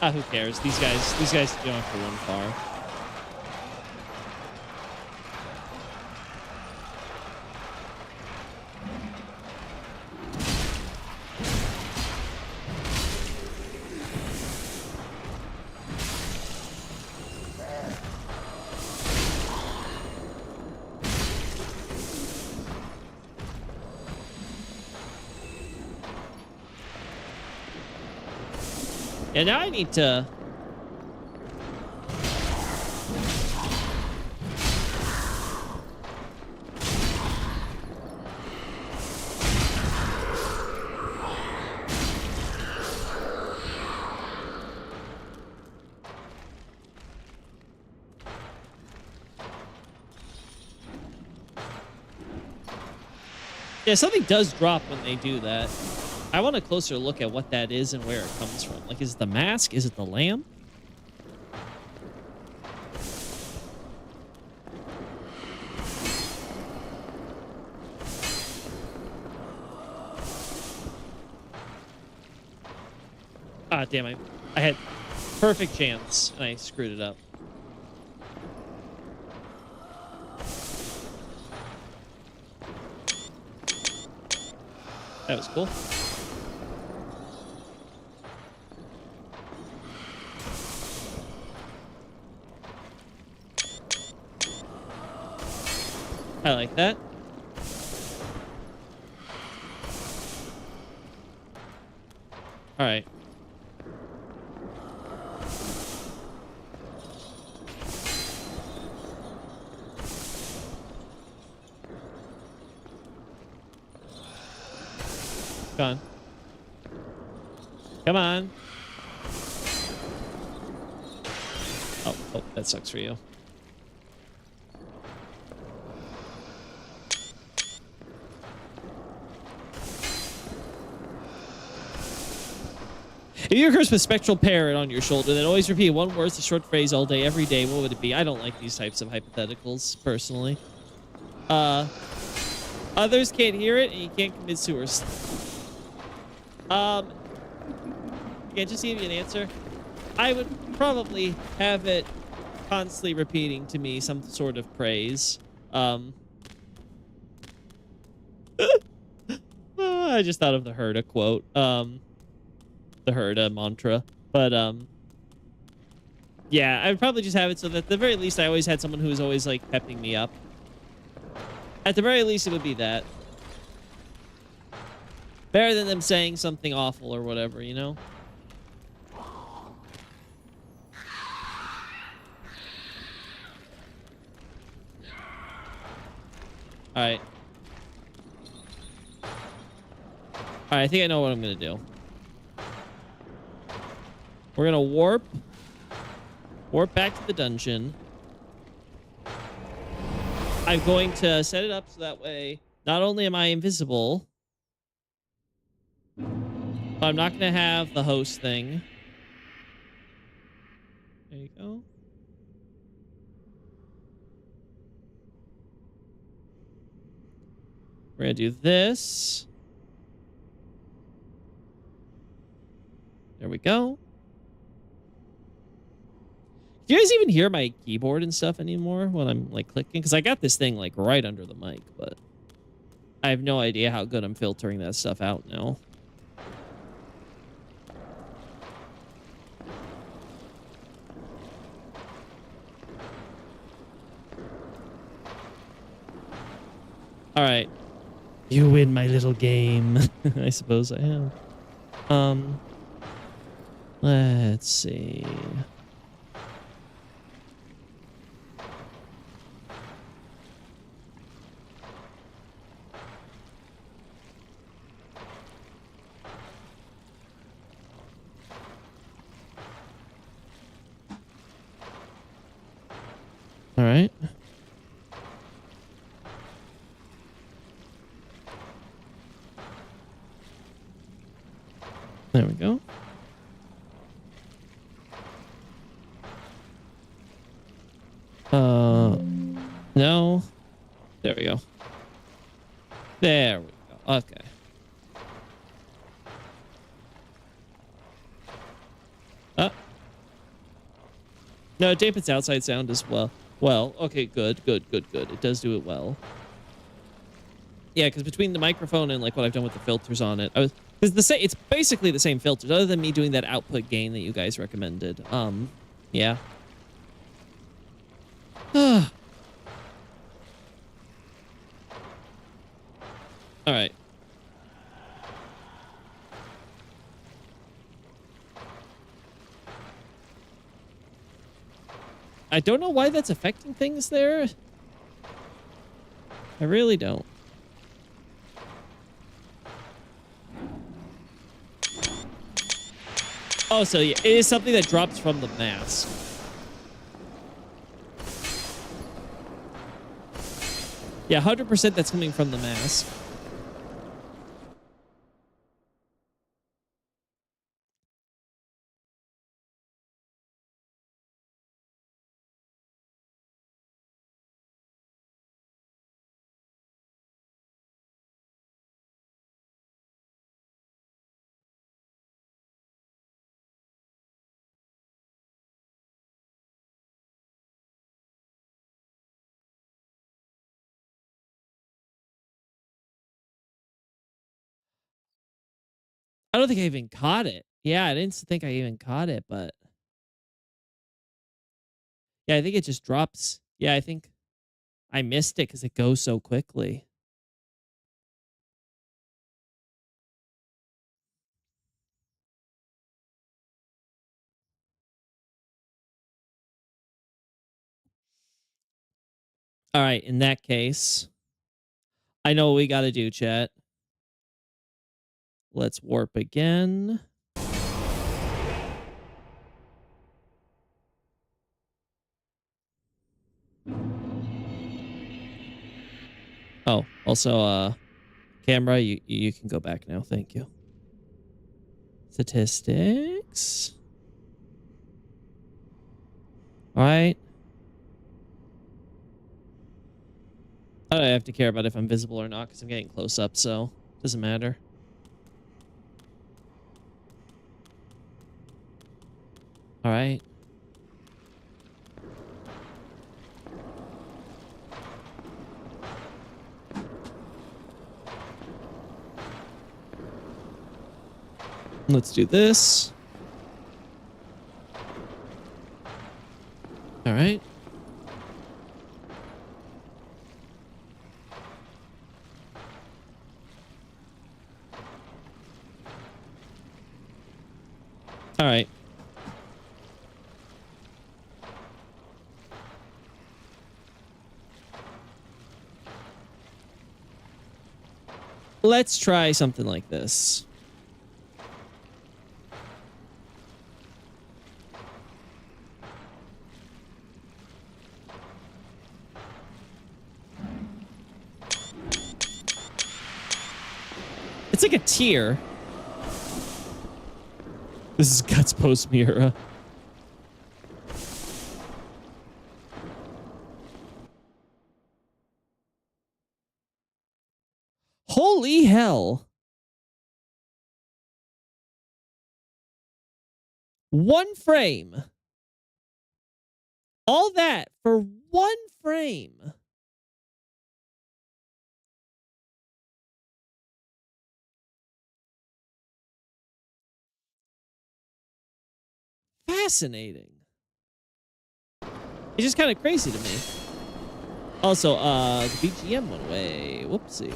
Ah, who cares? These guys don't have to run far. Yeah, now I need to... Yeah, something does drop when they do that. I want a closer look at what that is and where it comes from. Like, is it the mask? Is it the lamp? Ah, damn, I had perfect chance and I screwed it up. That was cool. I like that. All right. Come on. Come on. Oh, that sucks for you. If you were cursed with spectral parrot on your shoulder that always repeat one word, a short phrase all day, every day, what would it be? I don't like these types of hypotheticals, personally. Others can't hear it, and you can't commit suicide. Yeah, just to give you an answer, I would probably have it constantly repeating to me some sort of praise. I just thought of the Herda quote. The Herda mantra. But, yeah, I would probably just have it so that at the very least I always had someone who was always, like, pepping me up. At the very least, it would be that. Better than them saying something awful or whatever, you know? Alright. Alright, I think I know what I'm gonna do. We're gonna warp back to the dungeon. I'm going to set it up so that way not only am I invisible, but I'm not going to have the host thing. There you go. We're going to do this. There we go. Do you guys even hear my keyboard and stuff anymore when I'm like clicking? Because I got this thing like right under the mic, but I have no idea how good I'm filtering that stuff out now. All right. You win my little game. I suppose I have. Let's see. All right. There we go. No. There we go. There we go. Okay. No, it dampens outside sound as well. Well, okay, good. It does do it well. Yeah, because between the microphone and like what I've done with the filters on it, it's basically the same filters, other than me doing that output gain that you guys recommended. Yeah. All right. I don't know why that's affecting things there. I really don't. Oh, so yeah, it is something that drops from the mask. Yeah, 100% that's coming from the mask. I don't think I even caught it. Yeah, I didn't think I even caught it, but yeah, I think it just drops. Yeah, I think I missed it because it goes so quickly. All right, in that case, I know what we got to do, chat. Let's warp again. Oh, also, camera, you can go back now. Thank you. Statistics. All right. I don't have to care about if I'm visible or not because I'm getting close up, so it doesn't matter. All right. Let's do this. All right. All right. Let's try something like this. It's like a tier. This is Guts post Mira. Holy hell. One frame. All that for one frame. Fascinating. It's just kind of crazy to me. Also, the BGM went away. Whoopsie.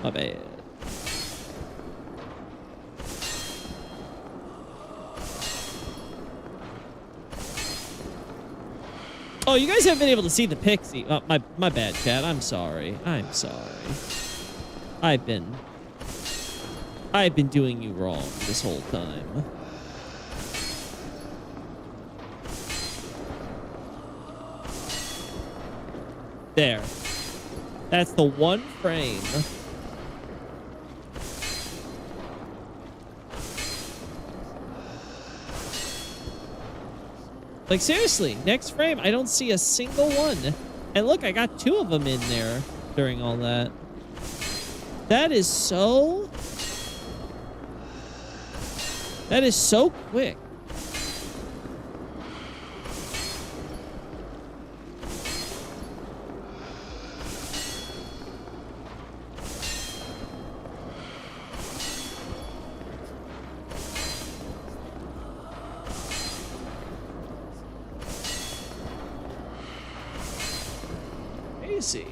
My bad. Oh, you guys haven't been able to see the pixie. Oh, my bad, chat. I'm sorry. I'm sorry. I've been doing you wrong this whole time. There. That's the one frame. Like, seriously, next frame, I don't see a single one. And look, I got 2 of them in there during all that. That is so quick. Crazy.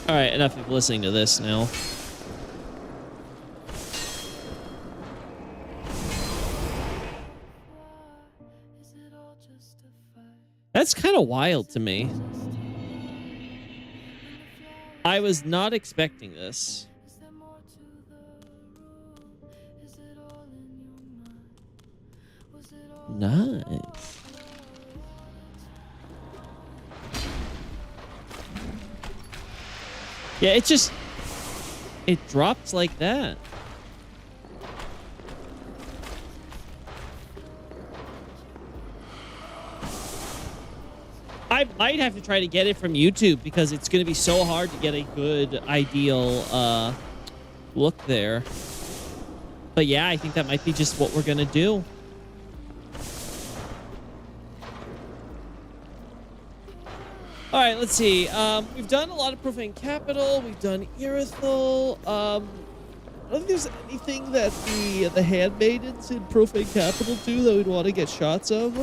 All right, enough of listening to this now. That's kind of wild to me. I was not expecting this. Nice. Yeah, it drops like that. I might have to try to get it from YouTube because it's going to be so hard to get a good, ideal look there. But yeah, I think that might be just what we're going to do. All right, let's see. We've done a lot of Profane Capital. We've done Irithyll. I don't think there's anything that the handmaidens in Profane Capital do that we'd want to get shots of.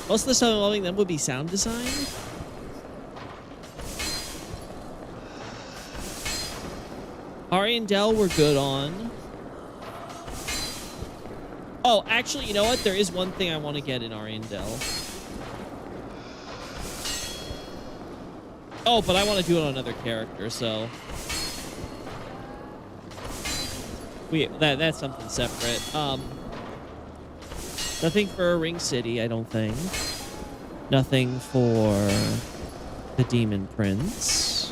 Most of the stuff involving them would be sound design. Ariandel we're good on. Oh, actually, you know what? There is one thing I want to get in Ariandel. Oh, but I want to do it on another character, so that's something separate. Nothing for Ring City, I don't think. Nothing for the Demon Prince.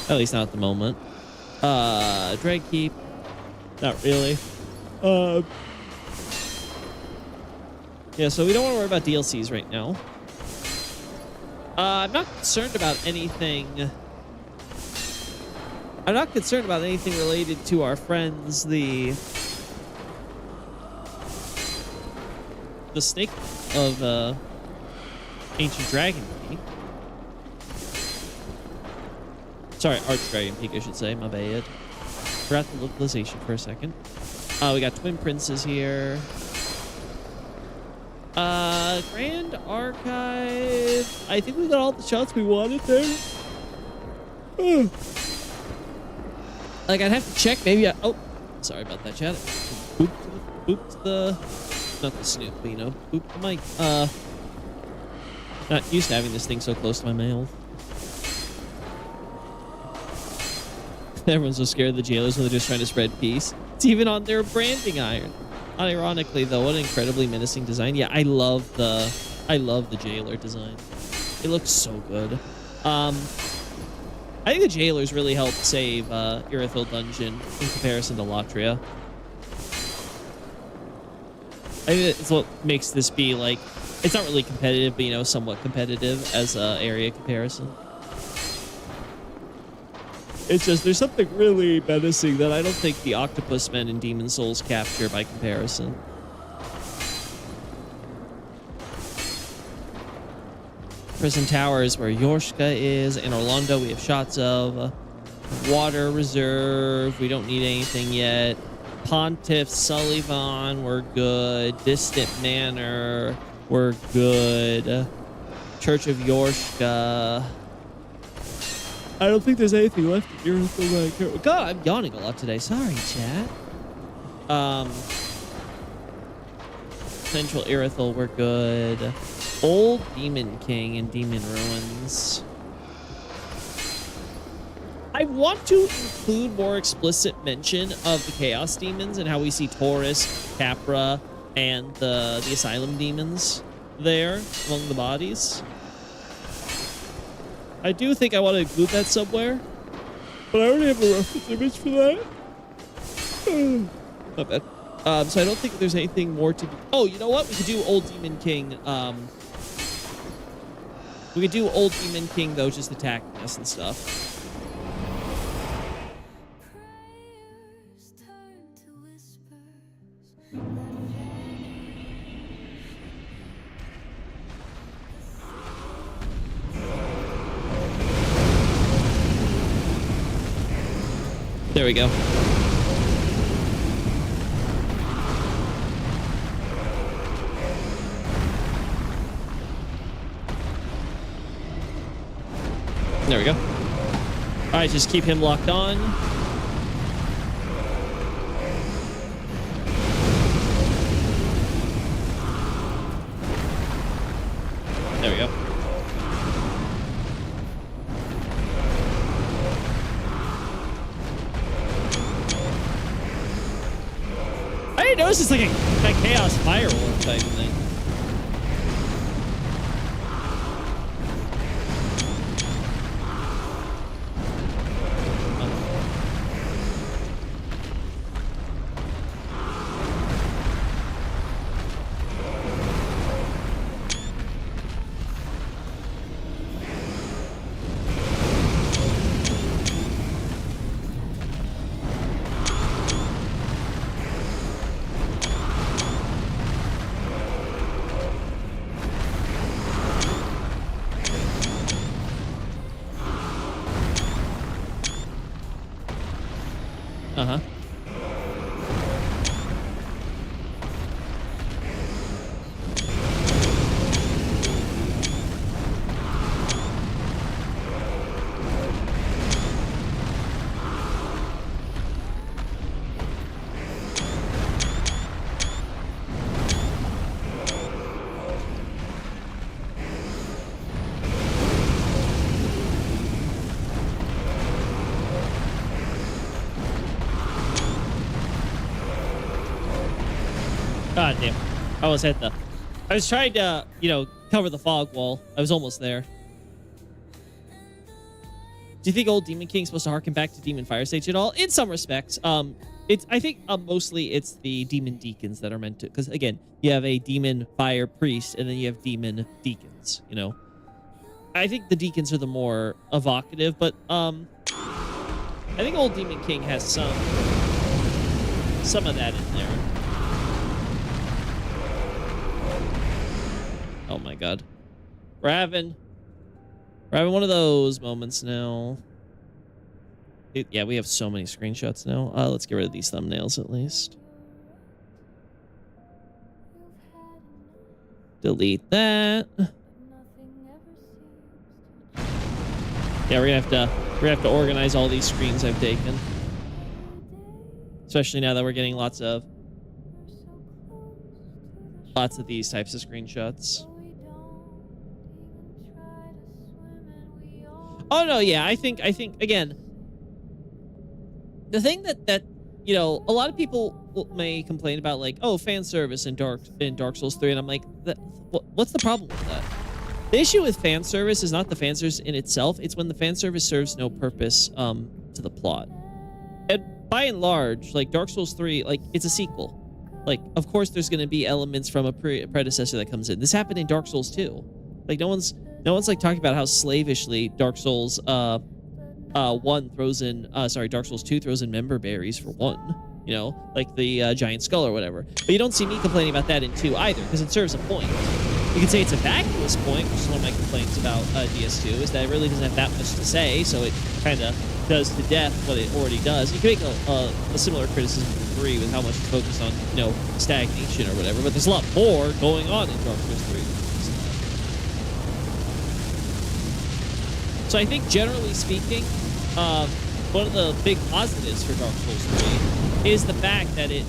At least not at the moment. Dreadkeep. Not really. Yeah, so we don't want to worry about DLCs right now. I'm not concerned about anything. I'm not concerned about anything related to our friends, the snake of Ancient Dragon Peak. Sorry, Arch Dragon Peak, I should say. My bad. Forgot the localization for a second. We got Twin Princes here. Grand Archive. I think we got all the shots we wanted there. Like, I'd have to check. Maybe oh, sorry about that, chat. Booped the not the snoop, but, you know, boop the mic. Not used to having this thing so close to my mouth. Everyone's so scared of the jailers when they're just trying to spread peace. It's even on their branding iron. Unironically, though, what an incredibly menacing design. Yeah, I love the jailer design. It looks so good. I think the jailers really helped save Irithyll Dungeon in comparison to Latria. I think it's what makes this be, like, it's not really competitive, but, you know, somewhat competitive as a area comparison. It's just, there's something really menacing that I don't think the Octopus Men and Demon Souls capture by comparison. Prison Tower is where Yorshka is. In Orlando, we have shots of. Water Reserve, we don't need anything yet. Pontiff Sullivan, we're good. Distant Manor, we're good. Church of Yorshka. I don't think there's anything left in Irithyll. God, I'm yawning a lot today. Sorry, chat. Central Irithyll, we're good. Old Demon King and Demon Ruins. I want to include more explicit mention of the Chaos Demons and how we see Taurus, Capra, and the Asylum Demons there among the bodies. I do think I want to include that somewhere, but I already have a reference image for that. Not bad. So I don't think there's anything more to do. Oh, you know what? We could do Old Demon King. We could do Old Demon King, though, just attacking us and stuff. There we go. There we go. All right, just keep him locked on. There we go. I didn't notice it's like a chaos firewall type thing. Uh-huh. God damn. I was at the... I was trying to, you know, cover the fog wall. I was almost there. Do you think Old Demon King is supposed to harken back to Demon Fire Sage at all? In some respects. I think mostly it's the Demon Deacons that are meant to... Because, again, you have a Demon Fire Priest, and then you have Demon Deacons, you know? I think the Deacons are the more evocative, but, I think Old Demon King has some of that in there. Oh my god. We're having one of those moments now. Yeah, we have so many screenshots now. Let's get rid of these thumbnails at least. Delete that. Yeah, we're gonna have to organize all these screens I've taken. Especially now that we're getting lots of these types of screenshots. Oh no, yeah, I think again, the thing that you know, a lot of people may complain about, like, oh, fan service in Dark Souls 3, and I'm like, what's the problem with that? The issue with fan service is not the fan service in itself, it's when the fan service serves no purpose to the plot. And by and large, like, Dark Souls 3, like, it's a sequel. Like, of course there's going to be elements from a predecessor that comes in. This happened in Dark Souls 2. Like, no one's like talking about how slavishly Dark Souls 1 throws in Dark Souls 2 throws in member berries for 1, you know, like the giant skull or whatever. But you don't see me complaining about that in 2 either, because it serves a point. You can say it's a vacuous point, which is one of my complaints about DS2, is that it really doesn't have that much to say, so it kind of does to death what it already does. You can make a similar criticism for 3 with how much it's focused on, you know, stagnation or whatever, but there's a lot more going on in Dark Souls 3. So I think, generally speaking, one of the big positives for Dark Souls 3 is the fact that it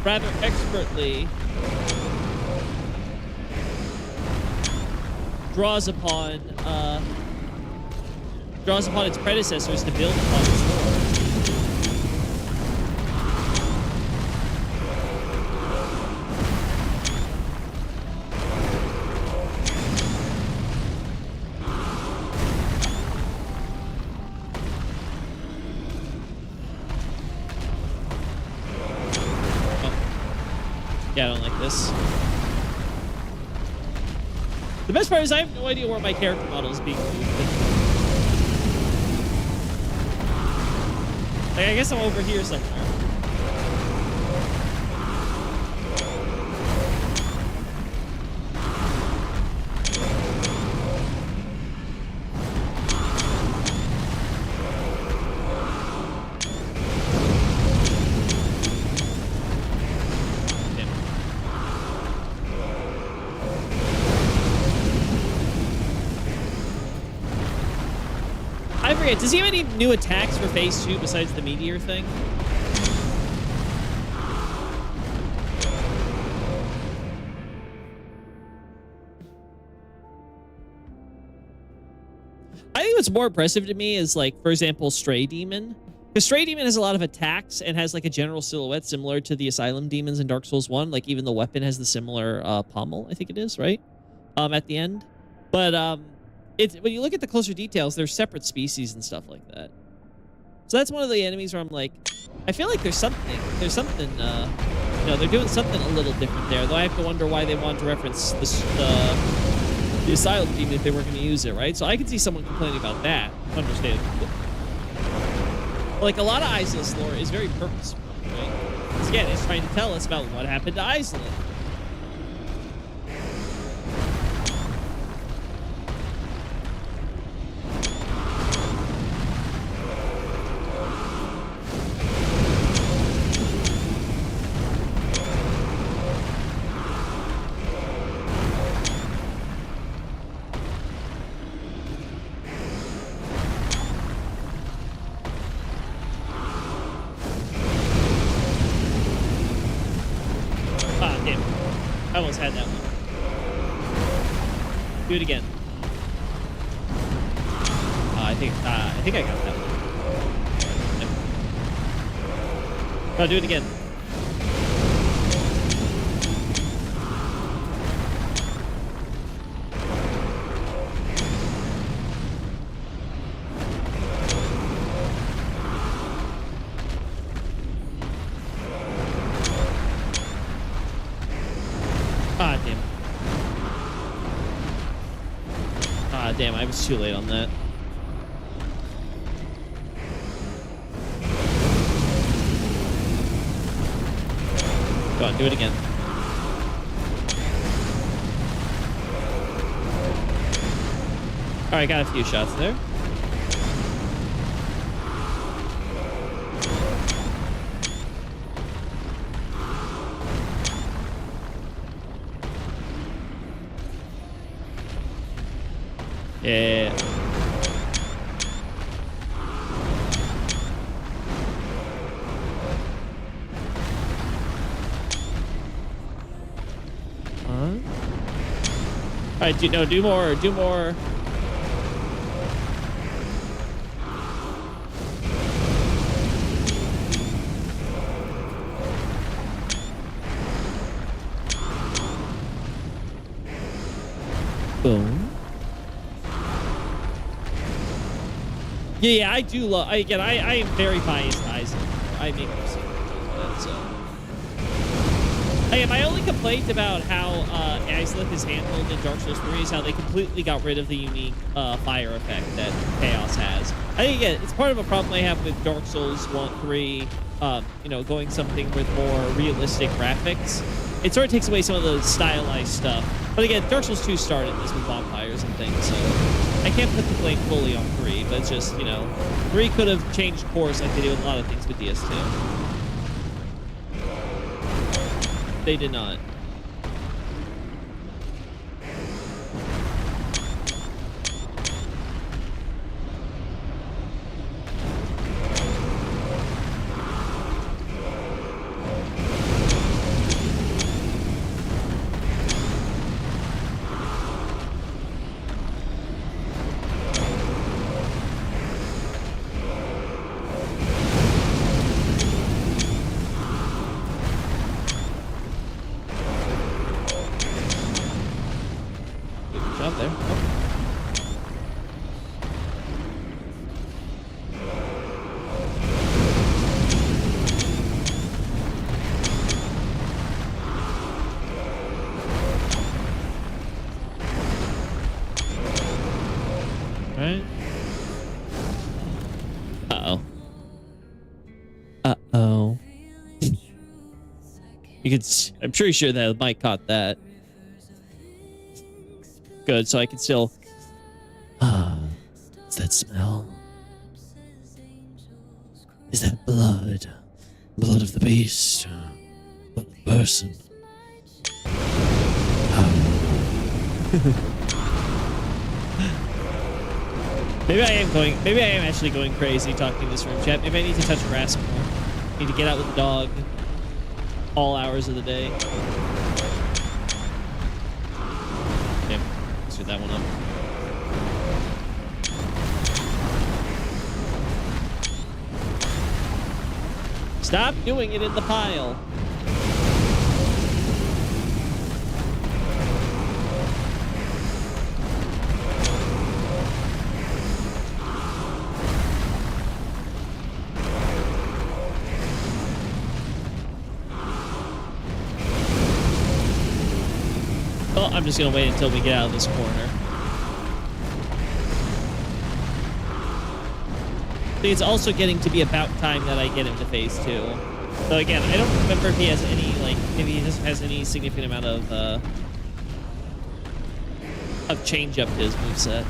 rather expertly draws upon its predecessors to build upon its lore. Yeah, I don't like this. The best part is I have no idea where my character model is being moved. Like, I guess I'm over here somewhere. I forget, does he have any new attacks for phase 2 besides the meteor thing? I think what's more impressive to me is, like, for example, Stray Demon. Because Stray Demon has a lot of attacks and has, like, a general silhouette similar to the Asylum Demons in Dark Souls 1. Like, even the weapon has the similar pommel, I think it is, right? At the end. But, it's, when you look at the closer details, they're separate species and stuff like that. So that's one of the enemies where I'm like, I feel like there's something, you know, they're doing something a little different there. Though I have to wonder why they wanted to reference this, the Asylum Demon if they weren't going to use it, right? So I can see someone complaining about that, understandably. Like, a lot of Izalith lore is very purposeful, right? Because again, it's trying to tell us about what happened to Izalith. I almost had that one. Do it again. I think I got that one. Yep. Do it again. Damn, I was too late on that. Go on, do it again. Alright, got a few shots there. Yeah. All right, do more. Boom. Yeah, I do love. I am very biased to Izalith. I make no secret of that. So, my only complaint about how Izalith is handled in Dark Souls 3 is how they completely got rid of the unique fire effect that Chaos has. I think again, it's part of a problem I have with Dark Souls 3. You know, going something with more realistic graphics. It sort of takes away some of the stylized stuff. But again, Dark Souls 2 started this with bonfires and things, so I can't put the blame fully on 3, but it's just, you know, 3 could have changed course like they do with a lot of things with DS2. They did not. You could. I'm pretty sure that the mic caught that. Good, so I can still. It's that smell. Is that blood? Blood of the beast. Blood of the person. Maybe I am actually going crazy talking in this room chat. Maybe I need to touch grass more. I need to get out with the dog all hours of the day. Okay, let's do that one up. Stop doing it in the pile. Well, I'm just gonna wait until we get out of this corner. I think it's also getting to be about time that I get into phase 2. So again, I don't remember if he has any, like, if he just has any significant amount of change up to his moveset.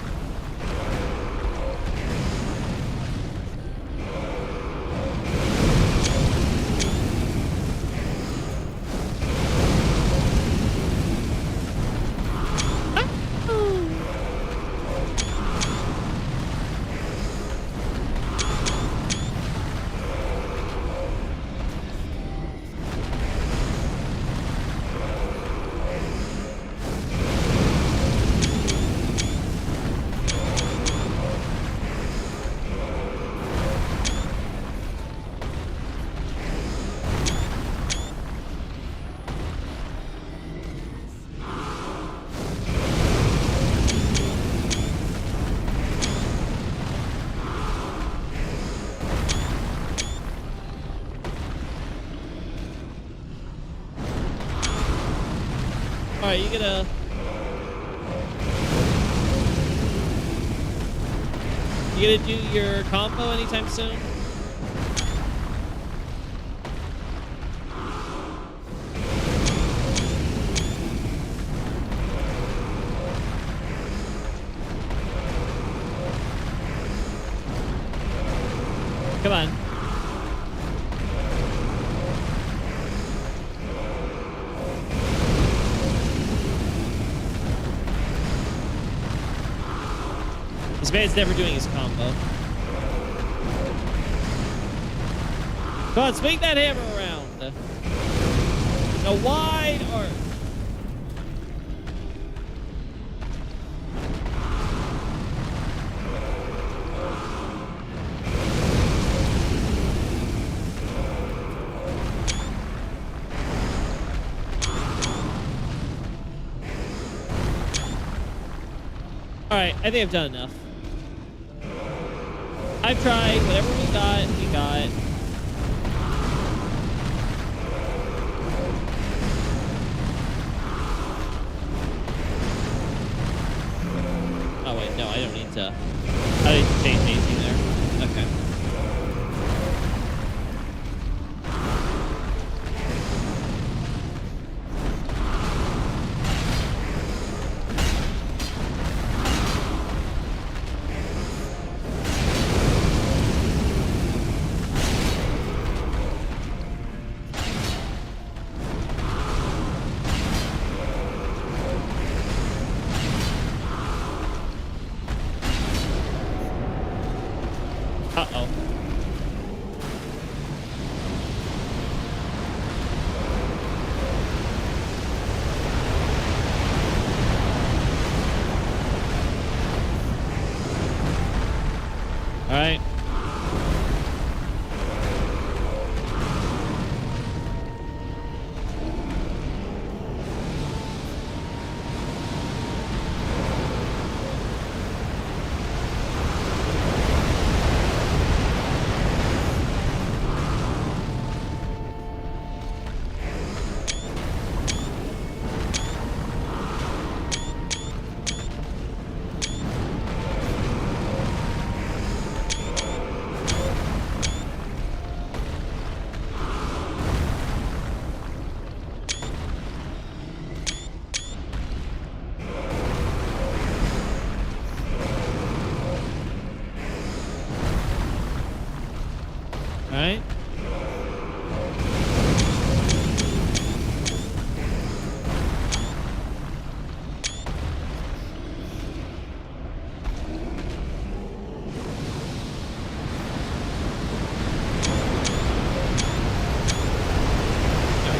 Alright, you gonna do your combo anytime soon? Come on. This man's never doing his combo. Come on, swing that hammer around. A wide arc. Alright, I think I've done enough. I've tried. Whatever we got, we got. Oh, wait. No, I don't need to. I don't need to change anything there. Okay.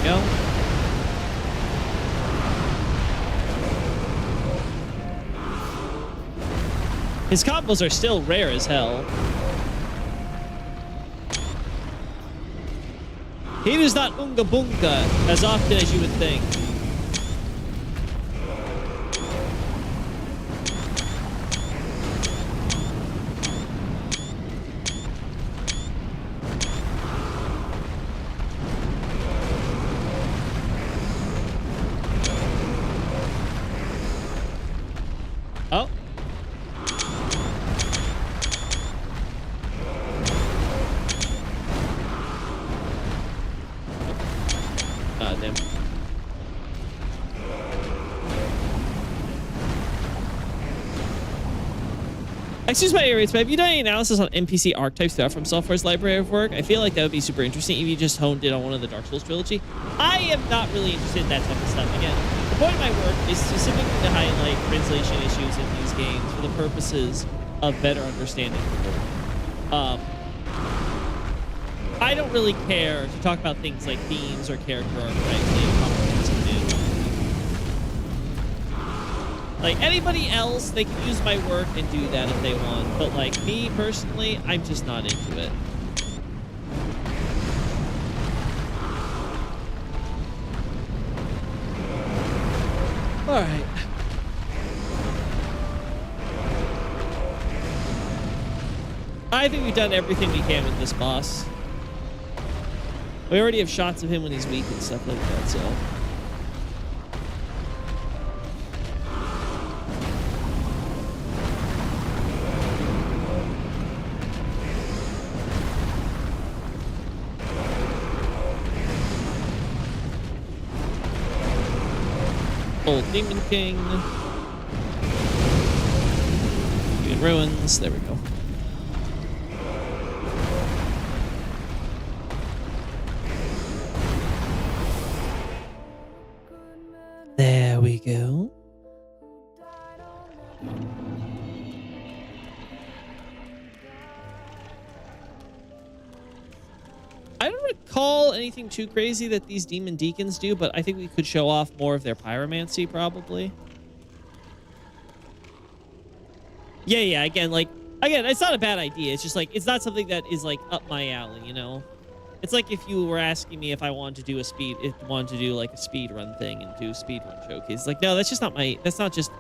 go. His combos are still rare as hell. He does not Unga Bunga as often as you would think. Oh. Ah, damn. Excuse my ignorance, but have you done any analysis on NPC archetypes throughout From Software's library of work? I feel like that would be super interesting if you just honed in on one of the Dark Souls trilogy. I am not really interested in that type of stuff. Again, the point of my work is specifically to highlight translation issues in these games for the purposes of better understanding the world. I don't really care to talk about things like themes or character archetypes like Compliments can do. Like, anybody else, they can use my work and do that if they want. But, like, me, personally, I'm just not into it. Alright. I think we've done everything we can with this boss. We already have shots of him when he's weak and stuff like that, so... Old Demon King. Demon Ruins. There we go. There we go. I don't recall anything too crazy that these demon deacons do, but I think we could show off more of their pyromancy, probably. Yeah, again, it's not a bad idea. It's just, like, it's not something that is, like, up my alley, you know? It's like if you were asking me if I wanted to do like a speed run thing and do speed run showcase. Like, no, that's just not that's not just,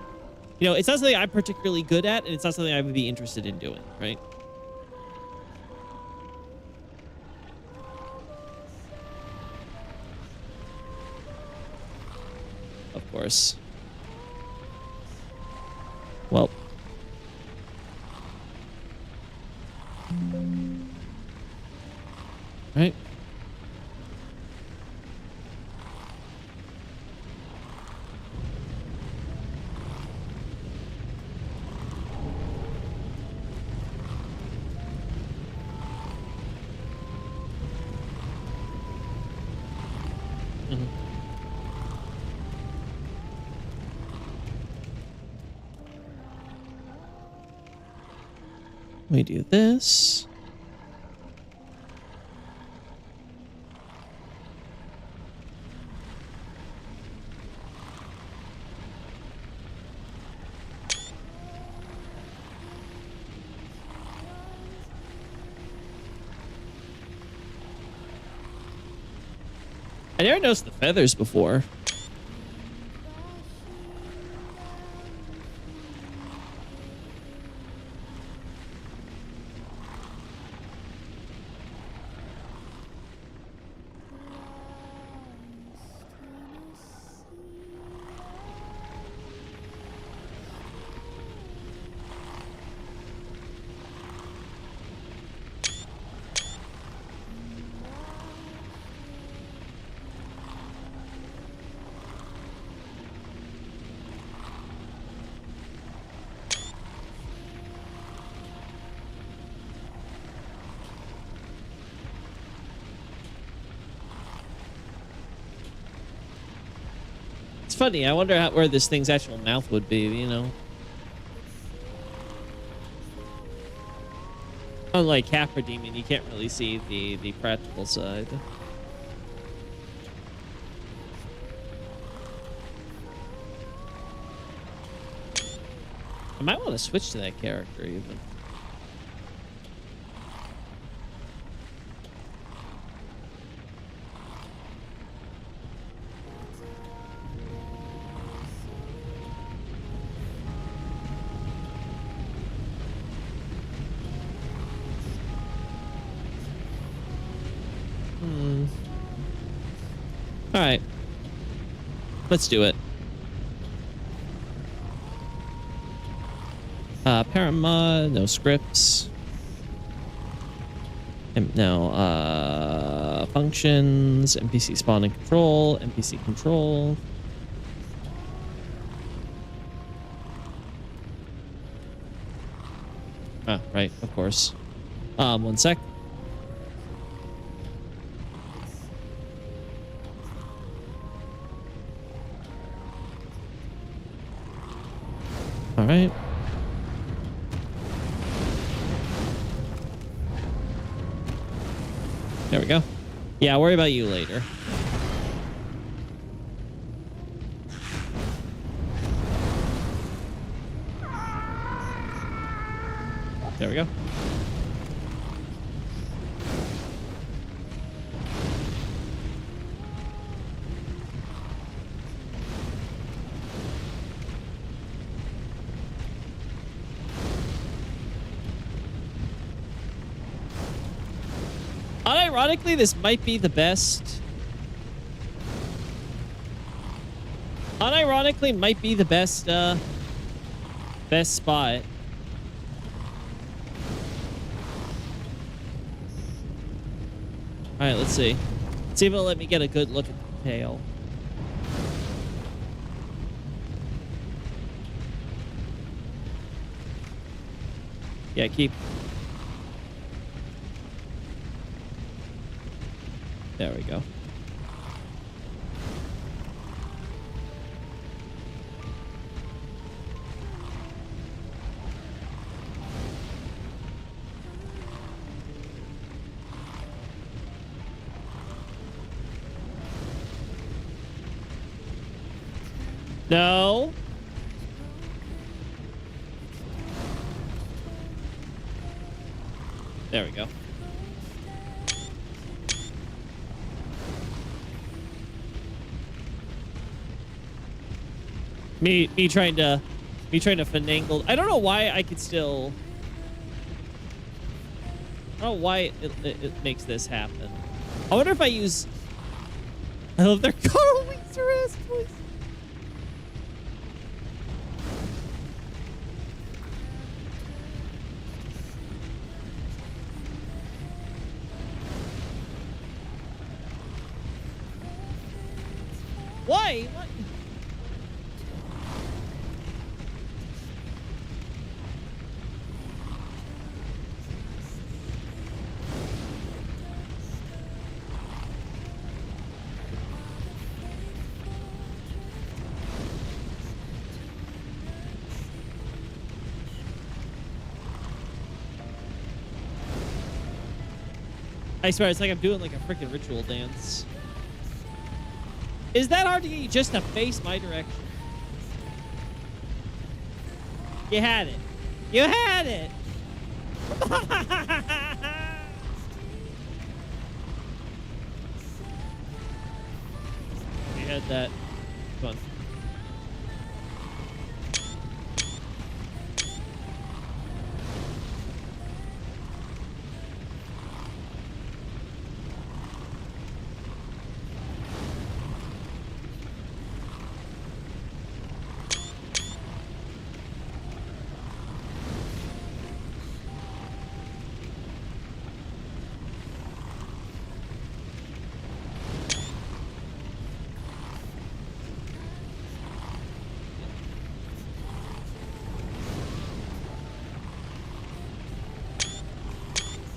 you know, it's not something I'm particularly good at, and it's not something I would be interested in doing, right? Of course. Well. Right. We do this. I never noticed the feathers before. Funny. I wonder where this thing's actual mouth would be, you know? Unlike Capra Demon, you can't really see the practical side. I might want to switch to that character even. All right. Let's do it. Parent mod, no scripts. No, functions, NPC spawn and control, NPC control. Ah, right, of course. 1 sec. All right. There we go. Yeah, I'll worry about you later. There we go. Unironically, this might be the best. Unironically, might be the best, best spot. All right, let's see. Let's see if it'll let me get a good look at the tail. Yeah, keep. There we go. No. There we go. Me trying to finagle. I don't know why I could still. I don't know why it makes this happen. I wonder if I use. I love their Carl Winter-ass voice. Why? What? I swear, it's like I'm doing like a freaking ritual dance. Is that hard to get you just to face my direction? You had it. You had it. You had that. Fun.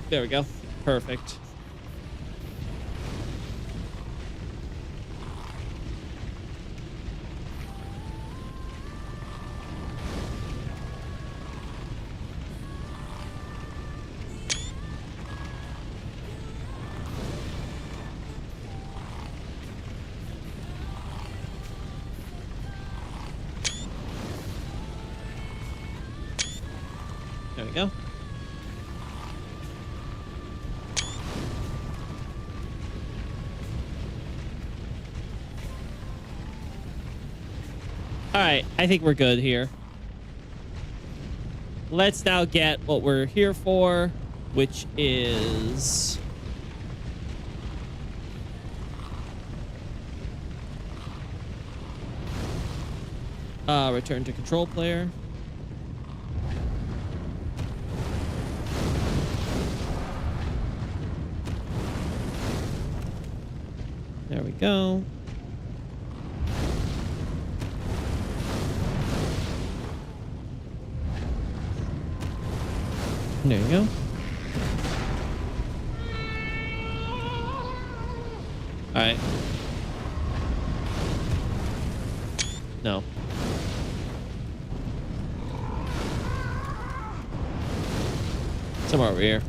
There we go. Perfect. All right, I think we're good here. Let's now get what we're here for, which is... return to control player. There we go. There you go. All right. No. Somewhere over here.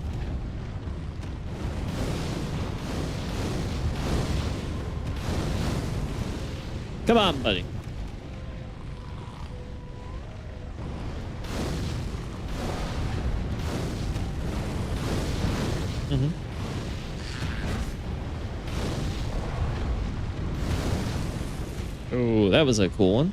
Come on, buddy. Oh, that was a cool one.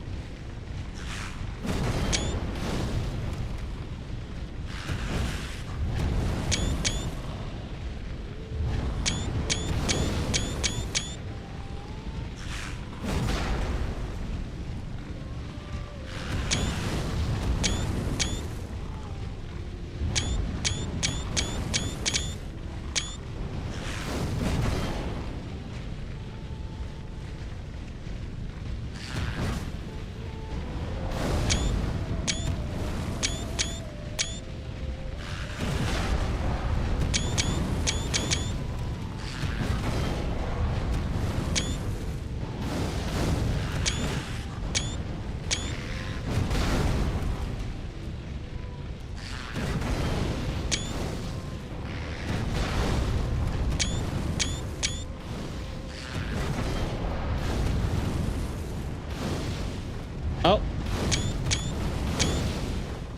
Oh.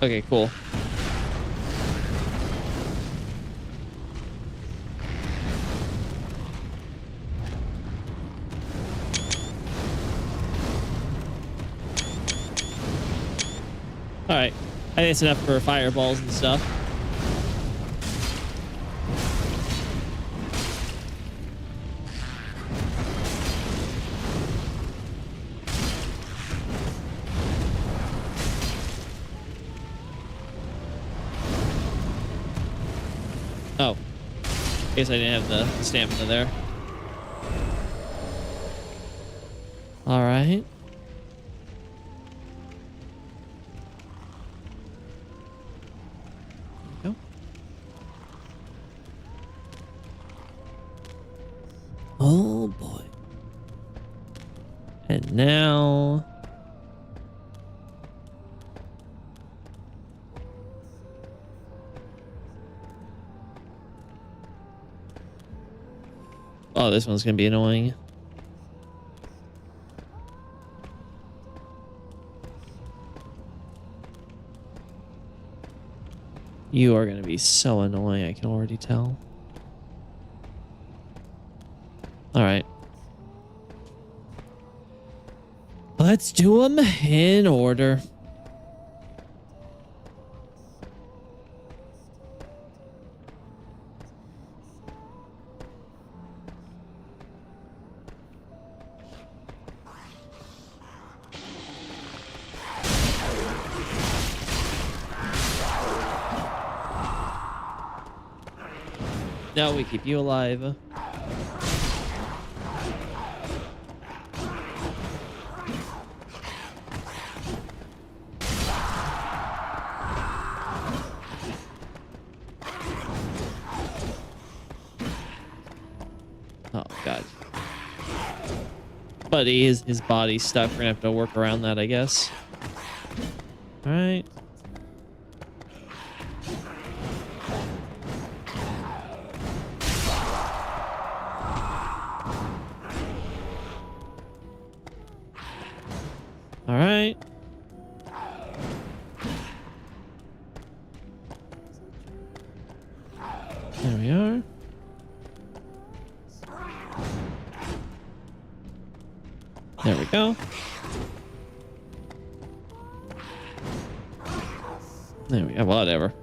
Okay, cool. All right. I think it's enough for fireballs and stuff. Oh. Guess I didn't have the stamina there. All right. There we go. Oh boy. And now... Oh, this one's gonna be annoying. You are gonna be so annoying, I can already tell. All right. Let's do them in order. No, we keep you alive. Oh, God. Buddy, his body's stuck. We're gonna have to work around that, I guess. All right. All right. There we are. There we go. There we go. Whatever.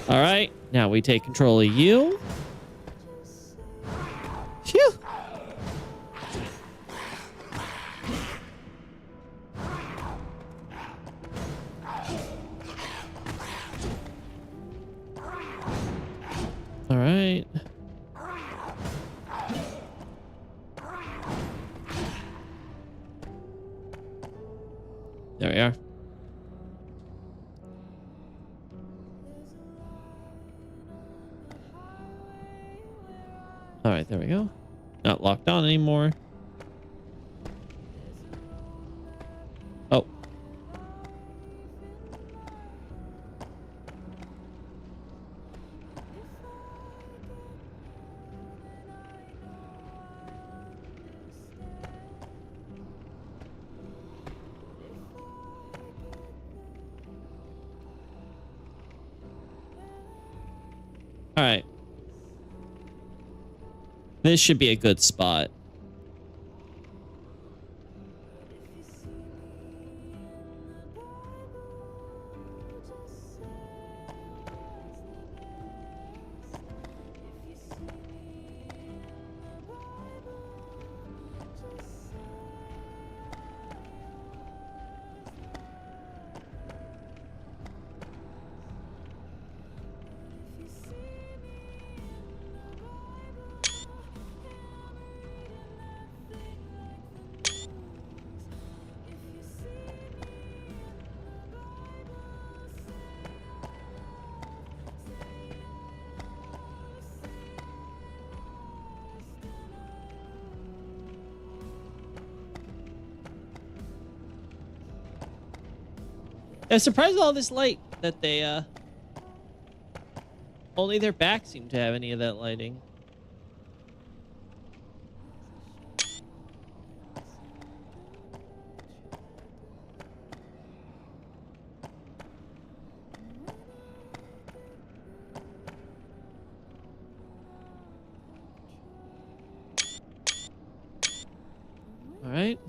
All right. Now we take control of you. Phew. All right. There we are. All right, there we go. Not locked on anymore. Oh. All right. This should be a good spot. I'm surprised at all this light that they only their back seemed to have any of that lighting. All right.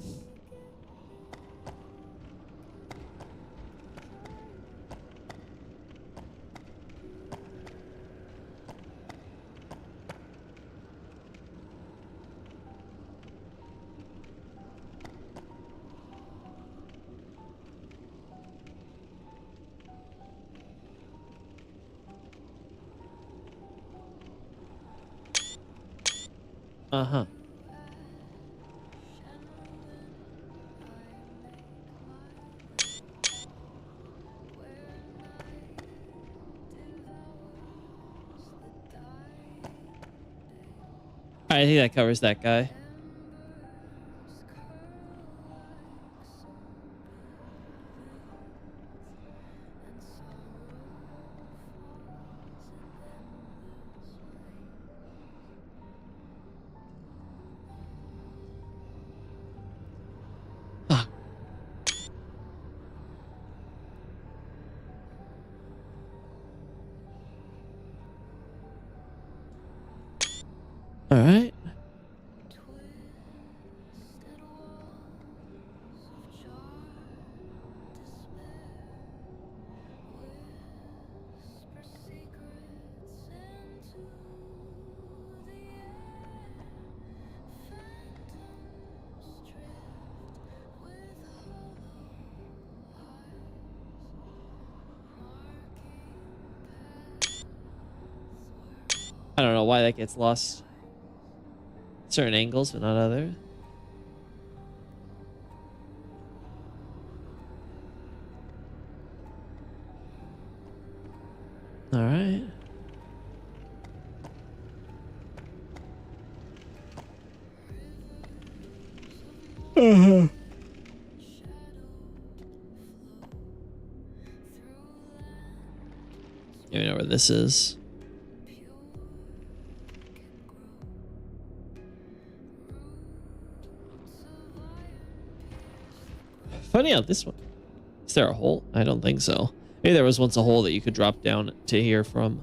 Uh-huh. I think that covers that guy. Ah. All right. I don't know why that gets lost. Certain angles, but not other. All right. Uh-huh. You know where this is. Funny how this one. Is there a hole? I don't think so. Maybe there was once a hole that you could drop down to here from.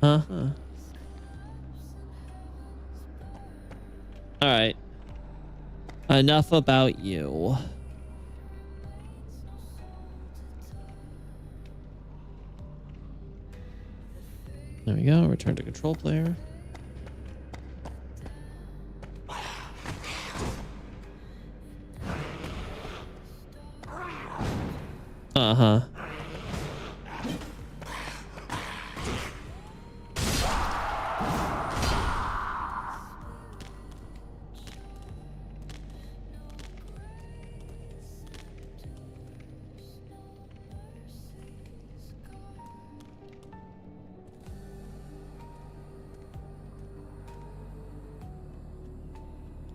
Uh-huh. Enough about you. There we go. Return to control player. Uh-huh.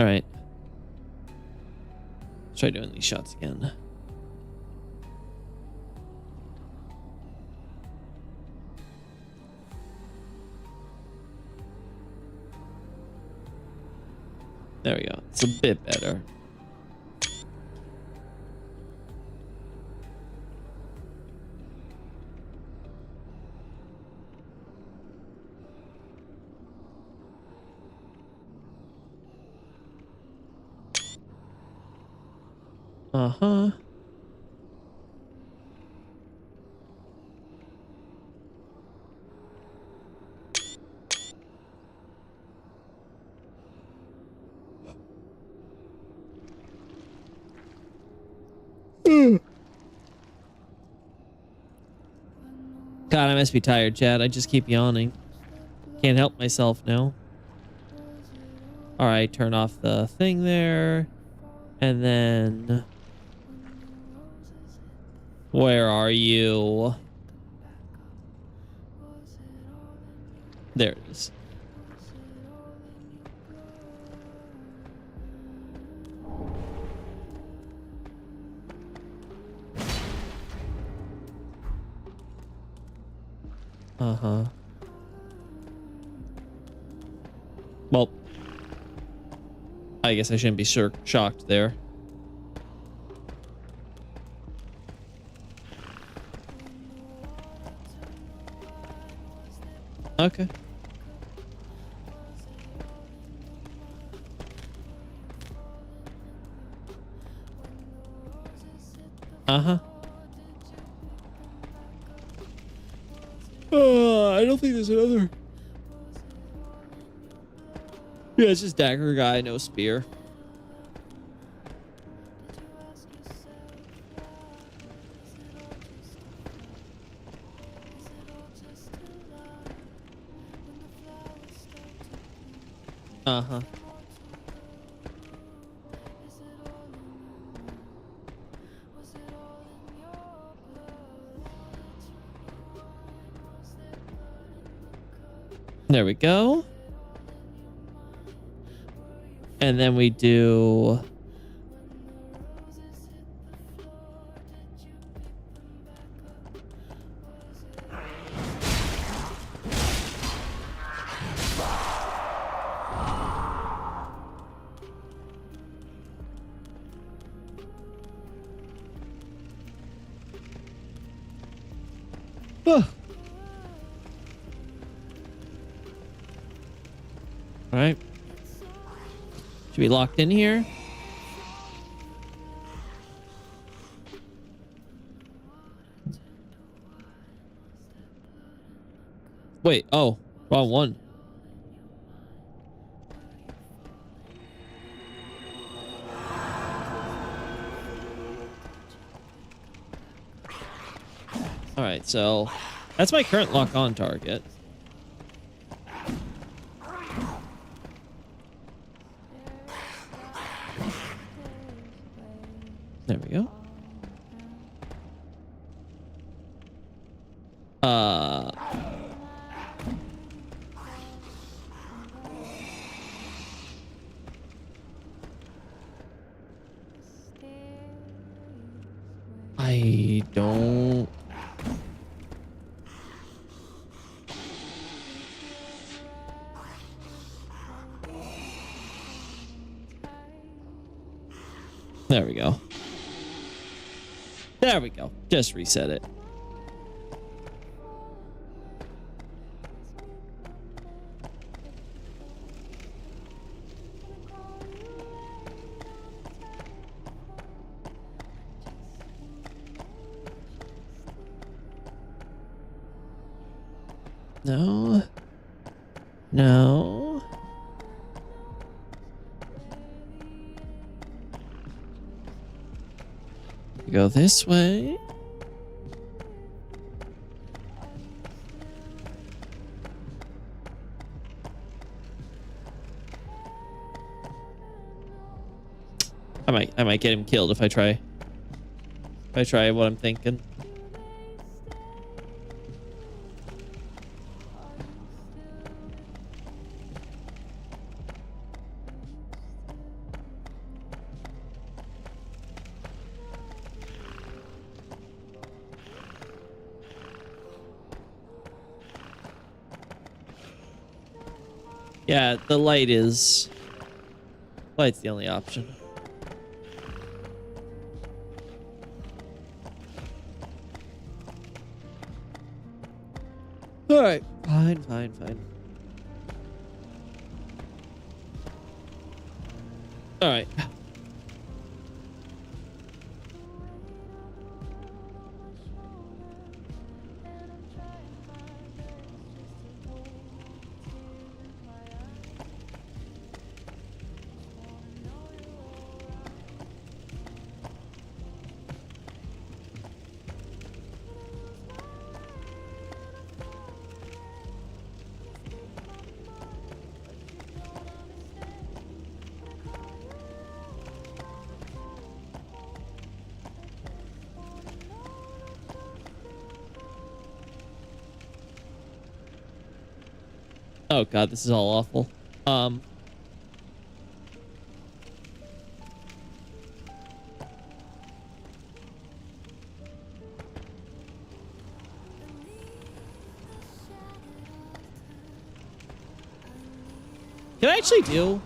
All right. Let's try doing these shots again. There we go. It's a bit better. Uh-huh. God, I must be tired, Chad. I just keep yawning. Can't help myself now. All right, turn off the thing there. And then... Where are you? There it is. Uh-huh. Well, I guess I shouldn't be shocked there. Okay. Uh-huh. I don't think there's another. Yeah, it's just dagger guy, no spear. Uh-huh. There we go. And then we do... All right. Should be locked in here. Wait, oh, wrong one. All right, so that's my current lock on target. There we go. I don't... There we go. There we go. Just reset it. No. No. Go this way. I might get him killed if I try what I'm thinking. Yeah, the light's the only option. All right, fine. All right. Oh god, this is all awful. Can I actually do?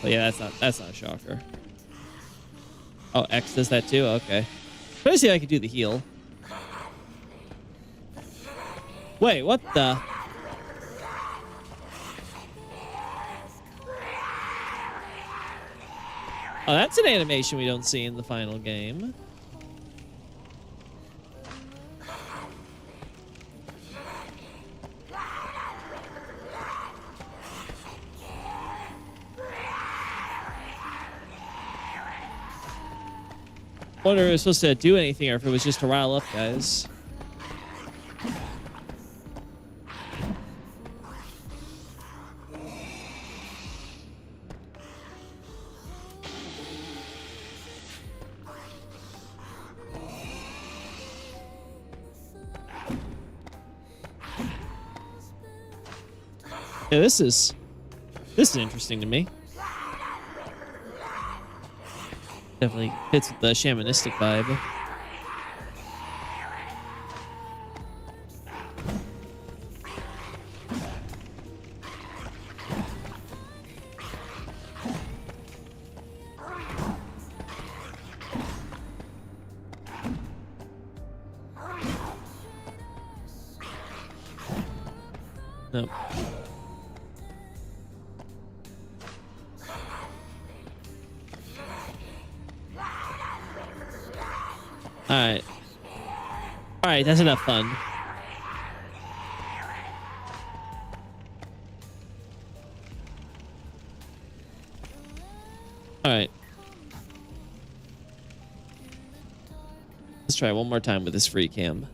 Oh yeah, that's not a shocker. Oh, X does that too? Okay. Try to see if I could do the heal. Wait, what the? Oh, that's an animation we don't see in the final game. I wonder if it was supposed to do anything or if it was just to rile up guys. Yeah, this is interesting to me. Definitely fits with the shamanistic vibe. Nope. Alright. Alright, that's enough fun. Alright. Let's try one more time with this free cam.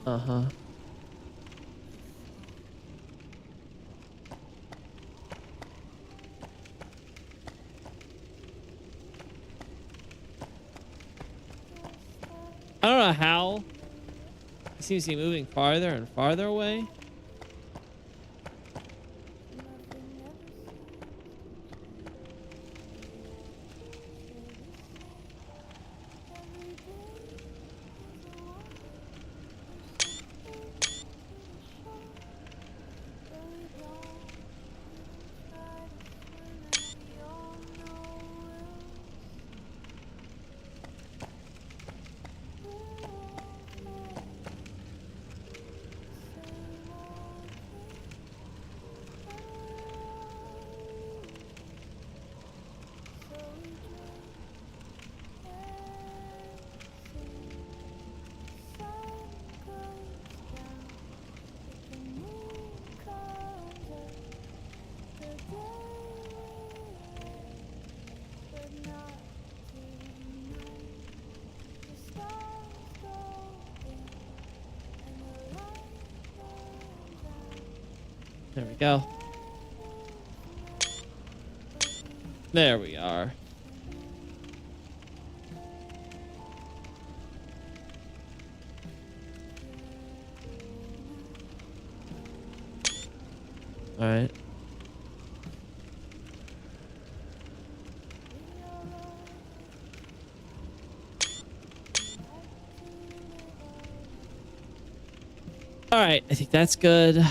Uh-huh. I don't know how. It seems to be moving farther and farther away. There we go. There we are. All right. All right, I think that's good.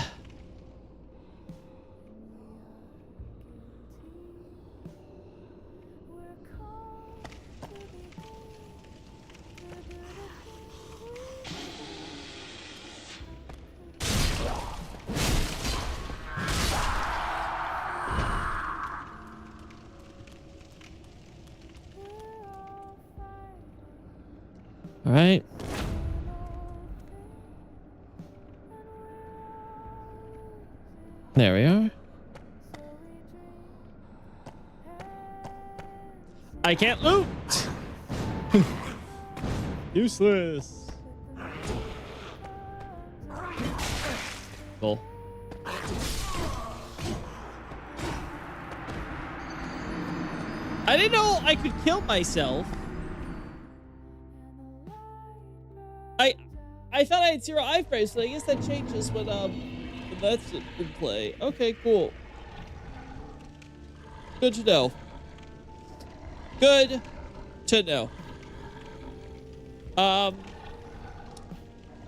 All right. There we are. I can't loot. Useless. Cool. I didn't know I could kill myself. I thought I had 0 iframes, so I guess that changes when that's in play. Okay, cool. Good to know. Good to know.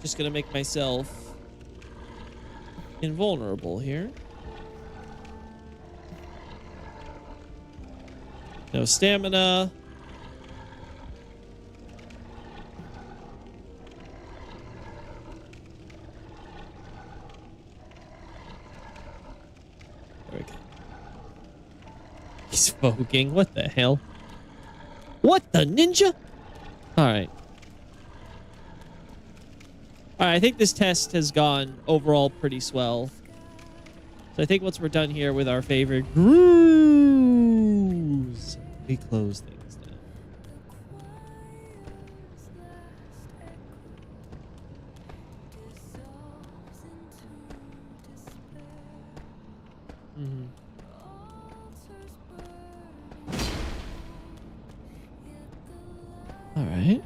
Just gonna make myself invulnerable here. No stamina. There we go. He's voguing. What the hell? What the ninja? All right. All right, I think this test has gone overall pretty swell. So I think once we're done here with our favorite grooves, we close things down. All right.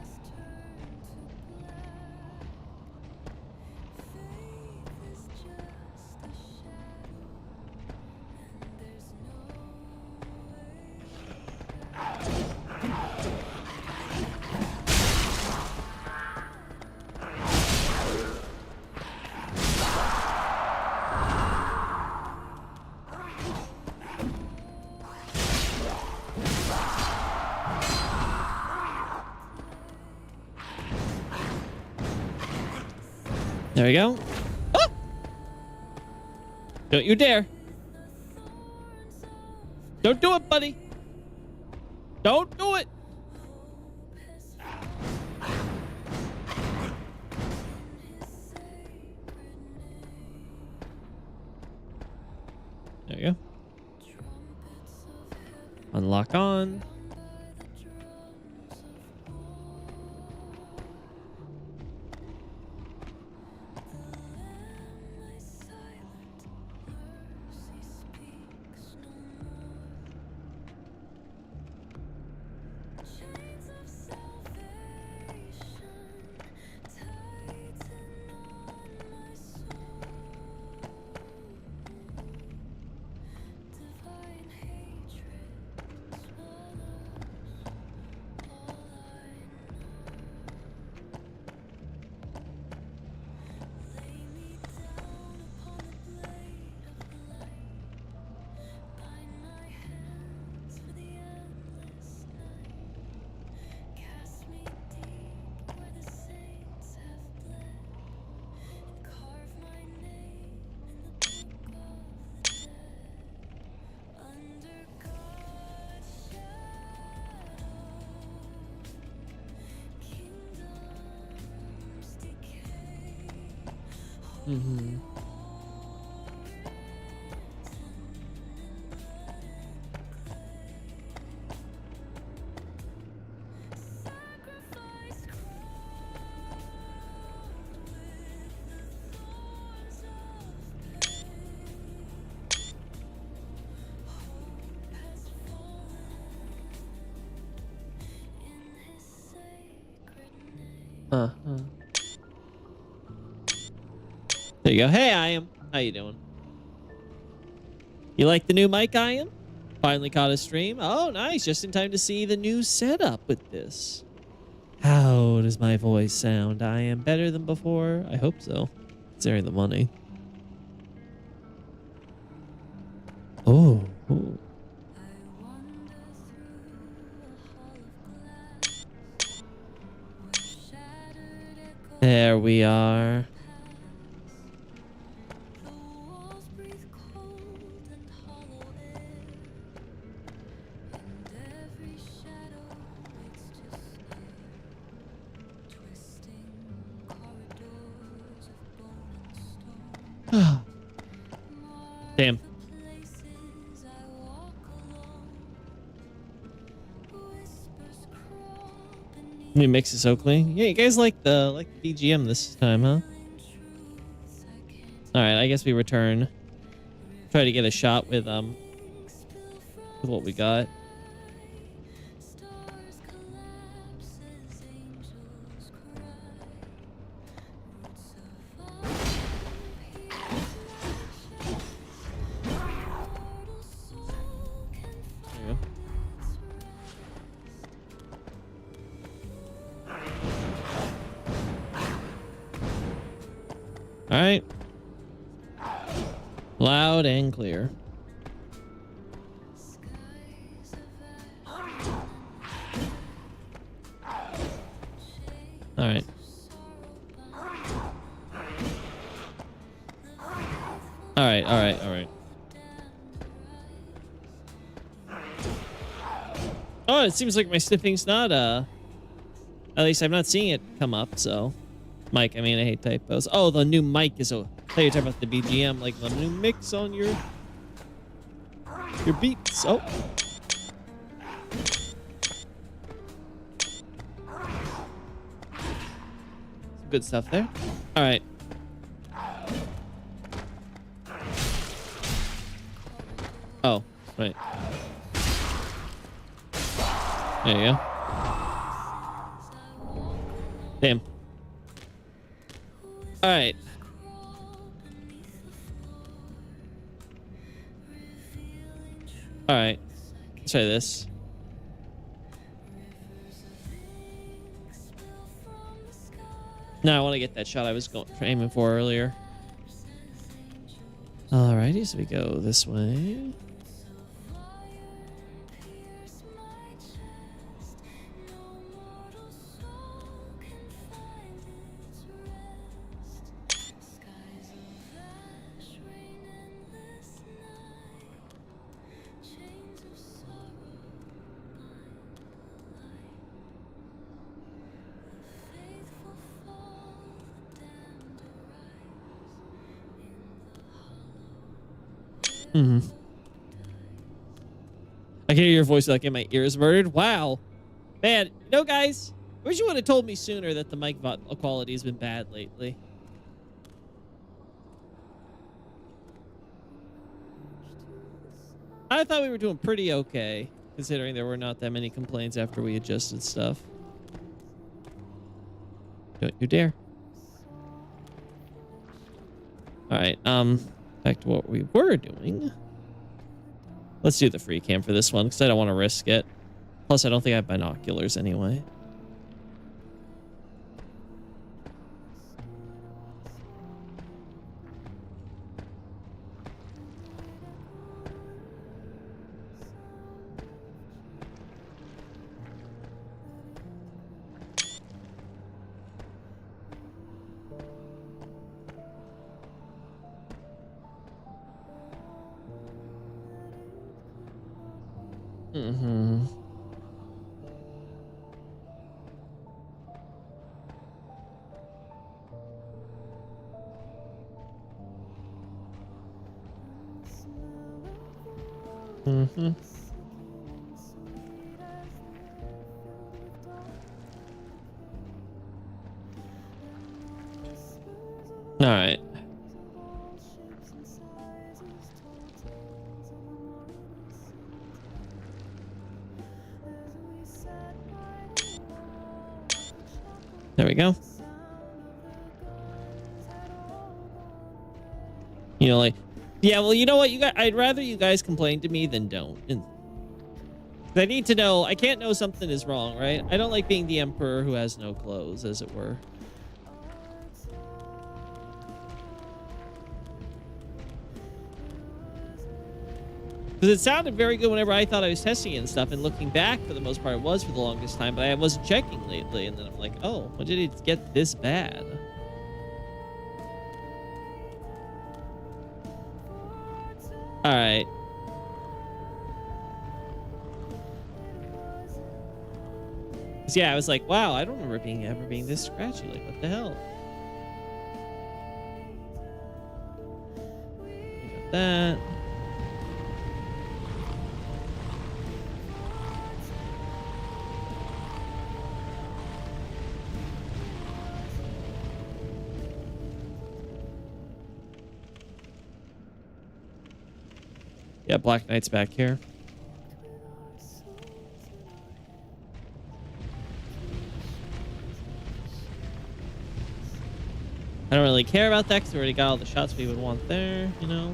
There we go. Ah! Don't you dare. Don't do it, buddy. Don't do it. There you go. Unlock on. Mm-hmm. There you go. Hey, I am. How you doing? You like the new mic, I am? Finally caught a stream. Oh, nice. Just in time to see the new setup with this. How does my voice sound? I am better than before. I hope so. Considering the money. Oh. Ooh. There we are. Damn. New mix is so clean. Yeah, you guys like the BGM this time, huh? All right, I guess we return. Try to get a shot with what we got. All right. Loud and clear. All right. All right, all right, all right. Oh, it seems like my sniffing's not, at least I'm not seeing it come up, so. Mic, I mean, I hate typos. Oh, the new mic is I thought you were talking about the BGM, like the new mix on your beats. Oh. Some good stuff there. All right. Oh, right. There you go. Damn. All right. All right. Let's try this. No, I want to get that shot I was aiming for earlier. Alrighty, so we go this way. I can hear your voice like in my ears murdered. Wow. Man, you know, guys, I wish you would have told me sooner that the mic quality has been bad lately. I thought we were doing pretty okay, considering there were not that many complaints after we adjusted stuff. Don't you dare. All right, back to what we were doing. Let's do the free cam for this one because I don't want to risk it. Plus, I don't think I have binoculars anyway. All right. There we go. You know, like, yeah, well, you know what? You guys, I'd rather you guys complain to me than don't. And I need to know. I can't know something is wrong, right? I don't like being the emperor who has no clothes, as it were. Because it sounded very good whenever I thought I was testing it and stuff, and looking back, for the most part, it was for the longest time, but I wasn't checking lately, and then I'm like, oh, when did it get this bad? All right. Yeah, I was like, wow, I don't remember ever being this scratchy. Like, what the hell? Got that. Yeah, Black Knight's back here. I don't really care about that because we already got all the shots we would want there, you know?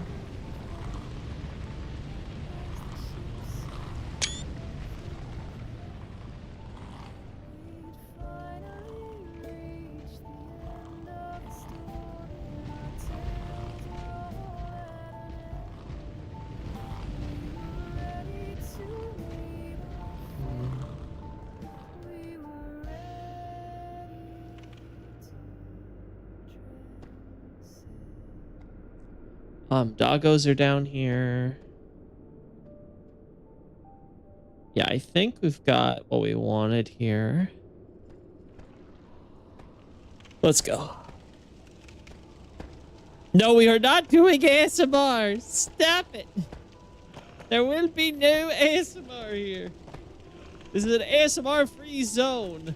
Doggos are down here. Yeah, I think we've got what we wanted here. Let's go. No, we are not doing ASMR. Stop it. There will be no ASMR here. This is an ASMR-free zone.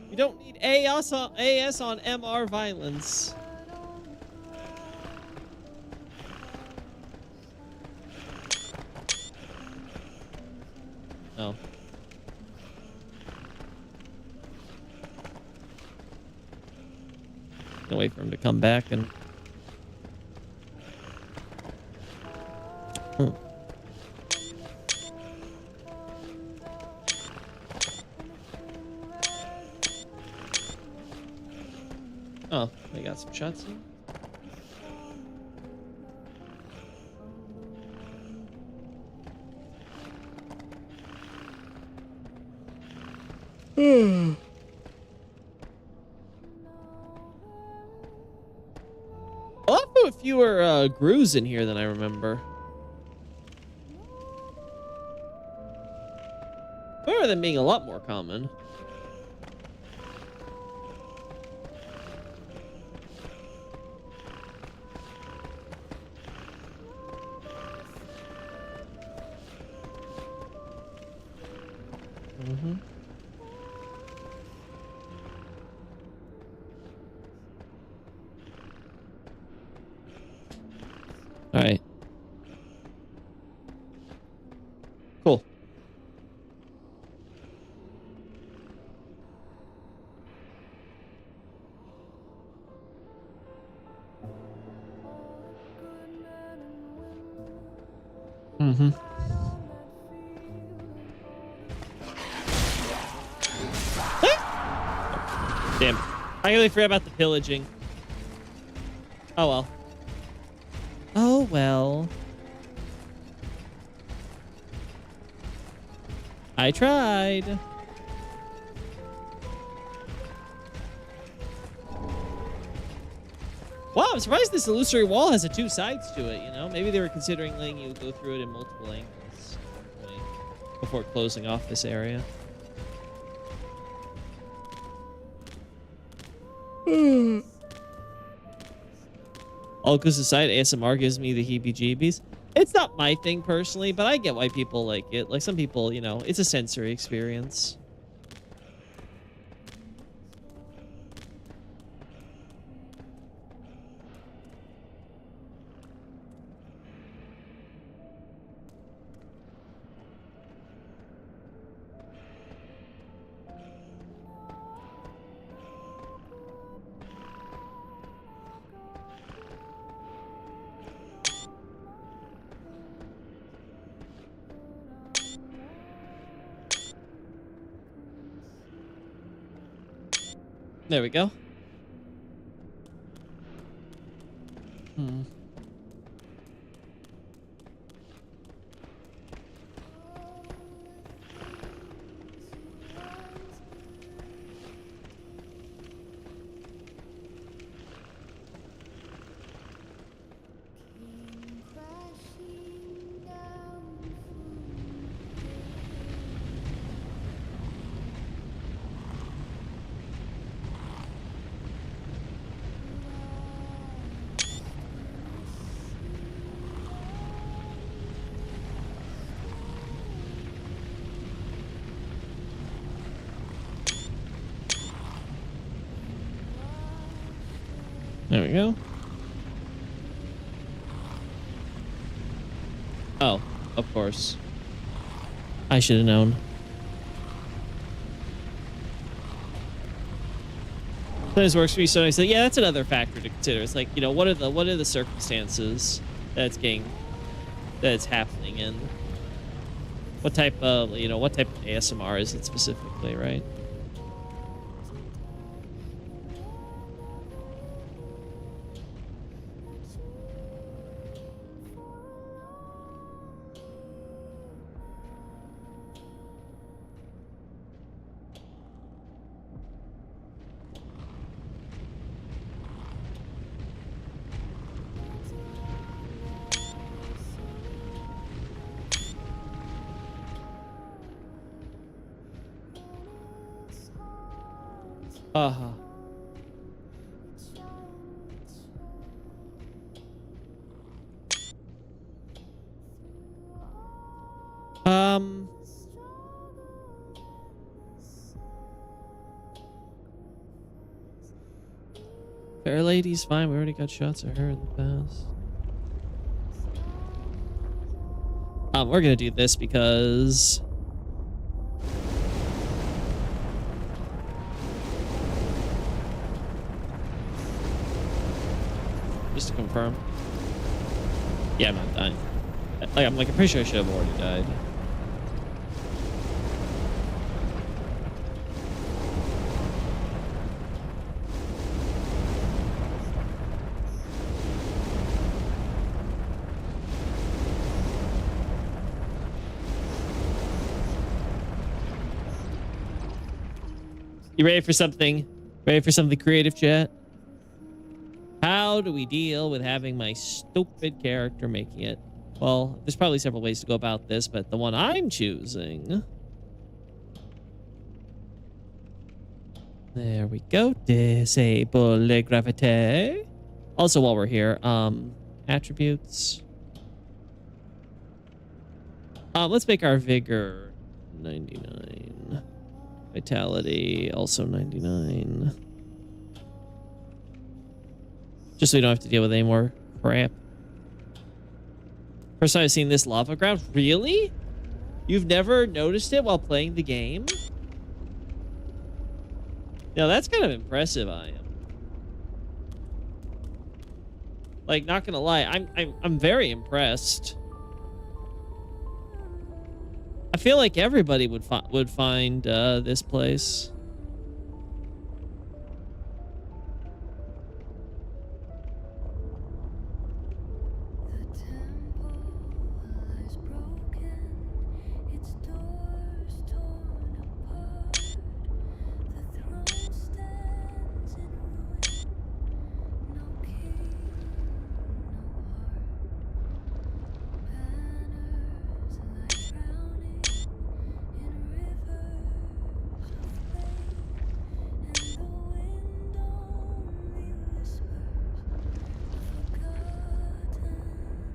We don't need AS on MR violence. No. Gonna wait for him to come back and... Oh, we got some shots here. I'll put fewer grooves in here than I remember. I remember them being a lot more common. Mm-hmm. All right. Cool. Mm-hmm. Damn. I really forgot about the pillaging. Oh well. Oh well. I tried. Wow, I'm surprised this illusory wall has two sides to it, you know? Maybe they were considering letting you go through it in multiple angles before closing off this area. All goes aside, ASMR gives me the heebie-jeebies. It's not my thing personally, but I get why people like it. Like some people, you know, it's a sensory experience. There we go. Hmm. There we go. Oh, of course. I should have known. Sometimes works for you, so I said, yeah, that's another factor to consider. It's like, you know, what are the circumstances that's happening in? What type of ASMR is it specifically, right? Uh-huh. Fair Lady's fine. We already got shots of her in the past. We're gonna do this because just to confirm. Yeah, I'm not dying. I'm pretty sure I should have already died. You ready for something? Ready for something creative, chat? How do we deal with having my stupid character making it? Well, there's probably several ways to go about this, but the one I'm choosing... There we go. Disable le gravité. Also, while we're here, attributes. Let's make our vigor 99. Vitality, also 99. Just so we don't have to deal with any more crap. First time I've seen this lava ground. Really? You've never noticed it while playing the game? Now that's kind of impressive, I am. Like, not gonna lie, I'm very impressed. I feel like everybody would find this place.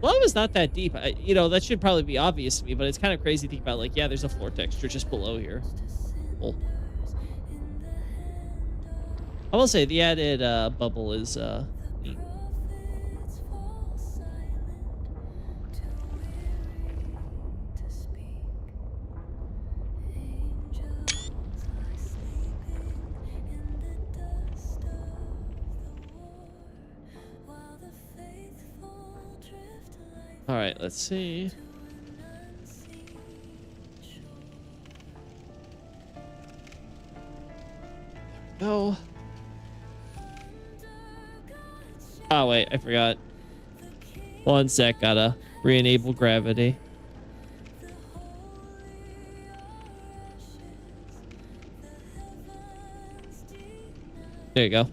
Lava is not that deep. You know, that should probably be obvious to me, but it's kind of crazy to think about, like, yeah, there's a floor texture just below here. Cool. I will say the added bubble is neat. All right, let's see. Go. Oh, wait, I forgot. One sec, gotta re-enable gravity. There you go.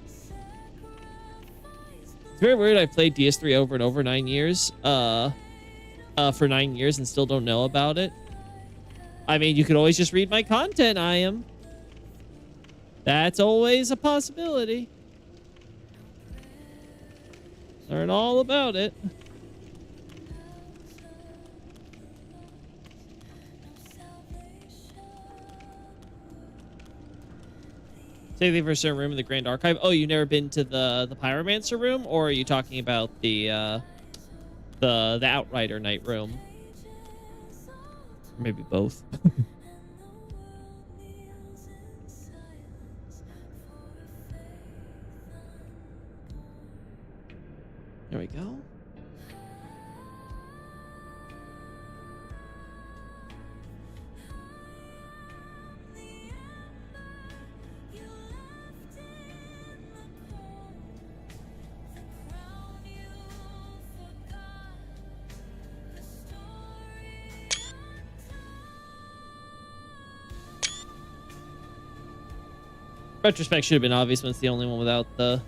It's very weird. I played DS3 over and over 9 years. For 9 years and still don't know about it. I mean, you could always just read my content, I am. That's always a possibility. Learn all about it. Save the first room in the Grand Archive. Oh, you've never been to the Pyromancer room, or are you talking about the Outrider Night room? Maybe both. There we go. Retrospect should have been obvious when it's the only one without the...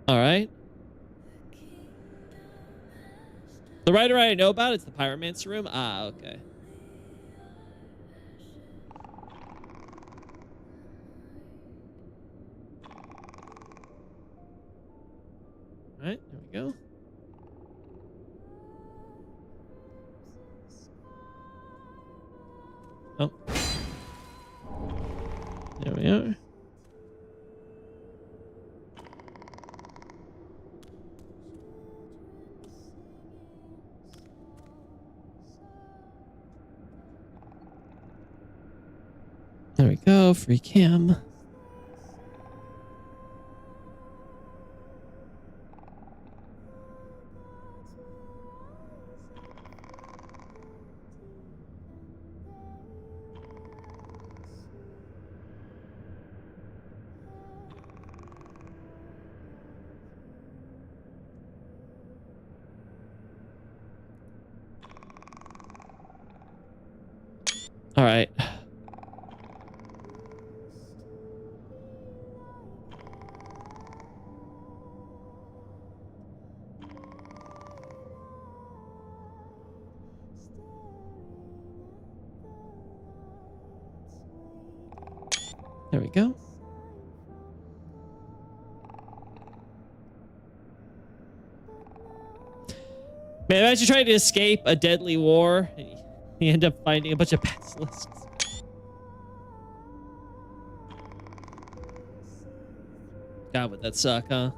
All right. The writer I know about, it's the Pyromancer room. Ah, okay. All right, there we go. Oh. There we are. There we go, free cam. All right. There we go. Man, imagine trying to escape a deadly war and you end up finding a bunch of basilisks. God, would that suck, huh?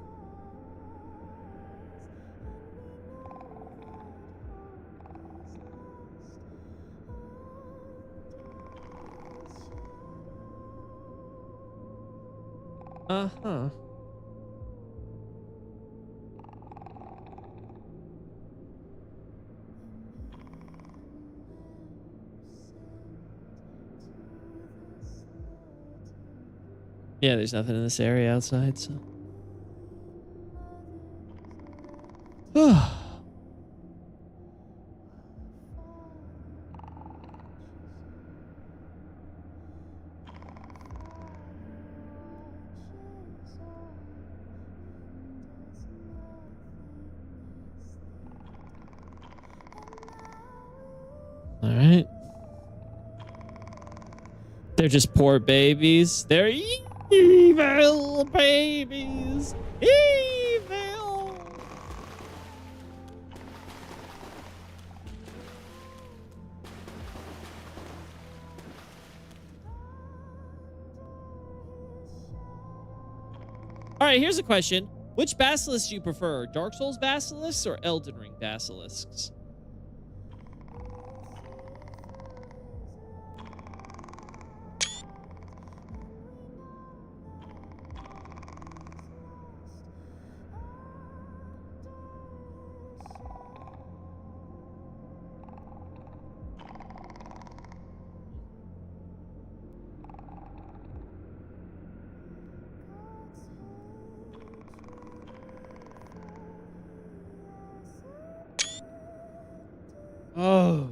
Uh-huh. Yeah, there's nothing in this area outside, so. All right. They're just poor babies. They're evil babies. Evil. All right, here's a question. Which basilisks do you prefer? Dark Souls basilisks or Elden Ring basilisks? Oh.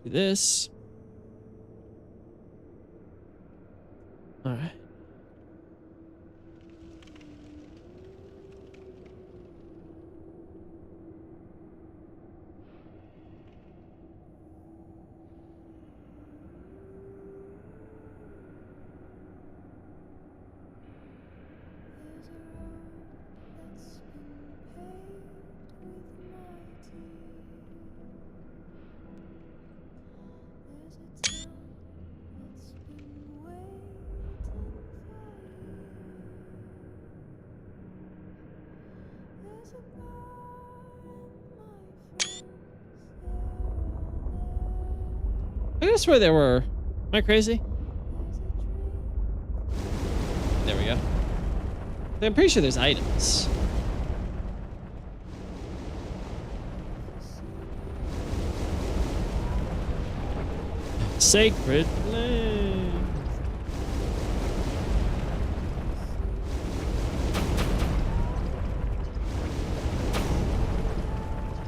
Do this. All right. I swear there were. Am I crazy? There we go. I'm pretty sure there's items. Sacred Flame.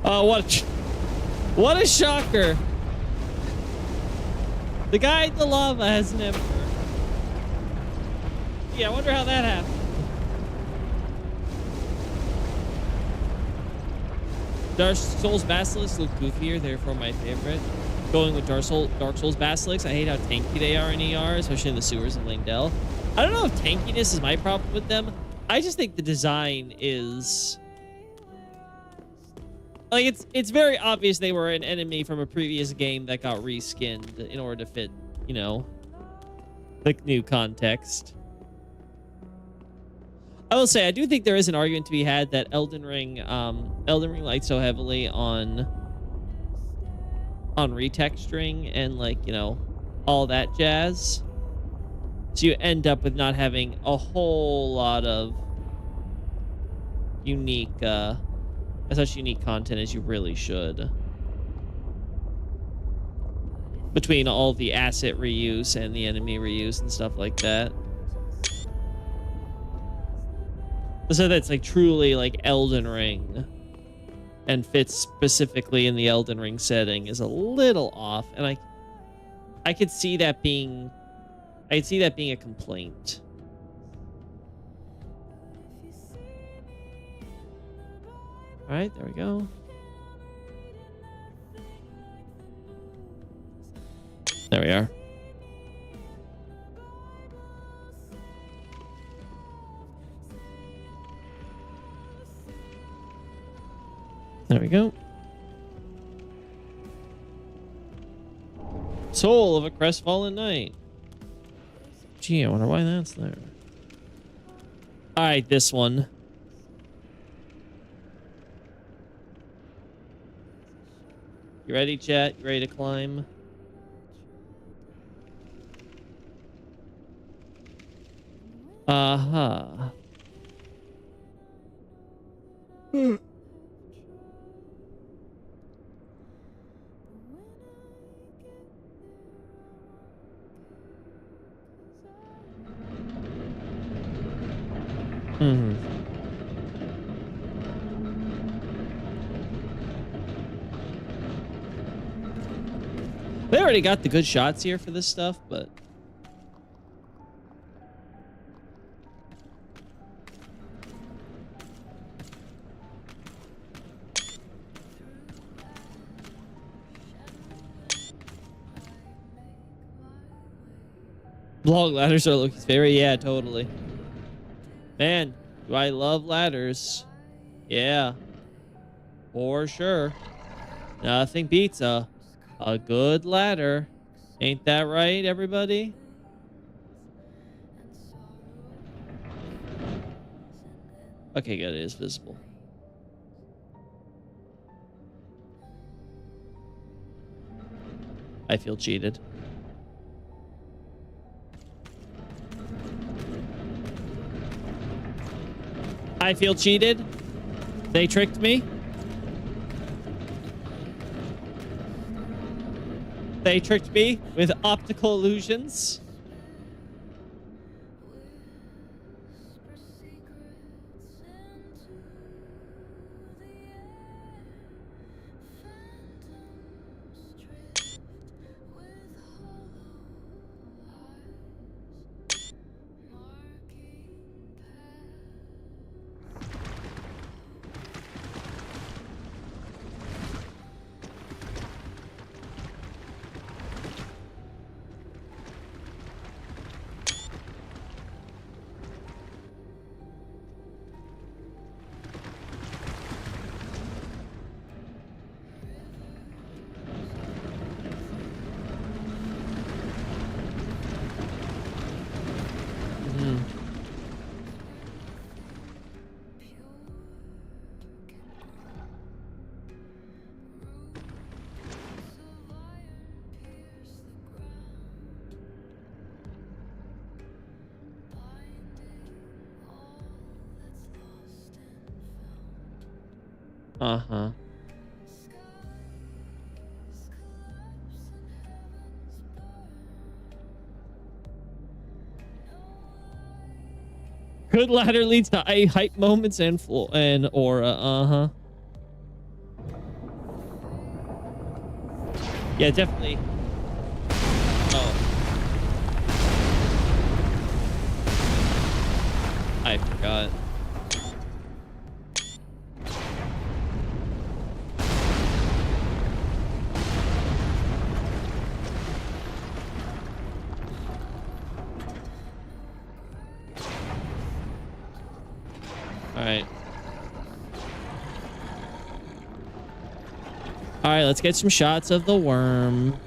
Oh, what a shocker. The guy in the lava has an emperor. Yeah, I wonder how that happened. Dark Souls Basilisk look goofier, therefore my favorite. Going with Dark Souls Basilisk, I hate how tanky they are in ER, especially in the sewers of Langdell. I don't know if tankiness is my problem with them. I just think the design is... like, it's very obvious they were an enemy from a previous game that got reskinned in order to fit, you know, the new context. I will say, I do think there is an argument to be had that Elden Ring lights so heavily on retexturing and, like, you know, all that jazz. So you end up with not having a whole lot of unique, as much unique content as you really should. Between all the asset reuse and the enemy reuse and stuff like that. So that's like truly like Elden Ring and fits specifically in the Elden Ring setting is a little off, and I could see that being a complaint. All right, there we go. There we are. There we go. Soul of a Crestfallen Knight. Gee, I wonder why that's there. All right, this one. You ready, chat? You ready to climb? Uh-huh. Mm-hmm. They already got the good shots here for this stuff, but... Log ladders are Loki's favorite. Yeah, totally. Man, do I love ladders. Yeah. For sure. Nothing beats a good ladder. Ain't that right, everybody? Okay, good. It is visible. I feel cheated. I feel cheated. They tricked me. They tricked me with optical illusions. Uh-huh. Good ladder leads to hype moments and aura. Uh-huh. Yeah, definitely. Oh. I forgot. All right, let's get some shots of the worm.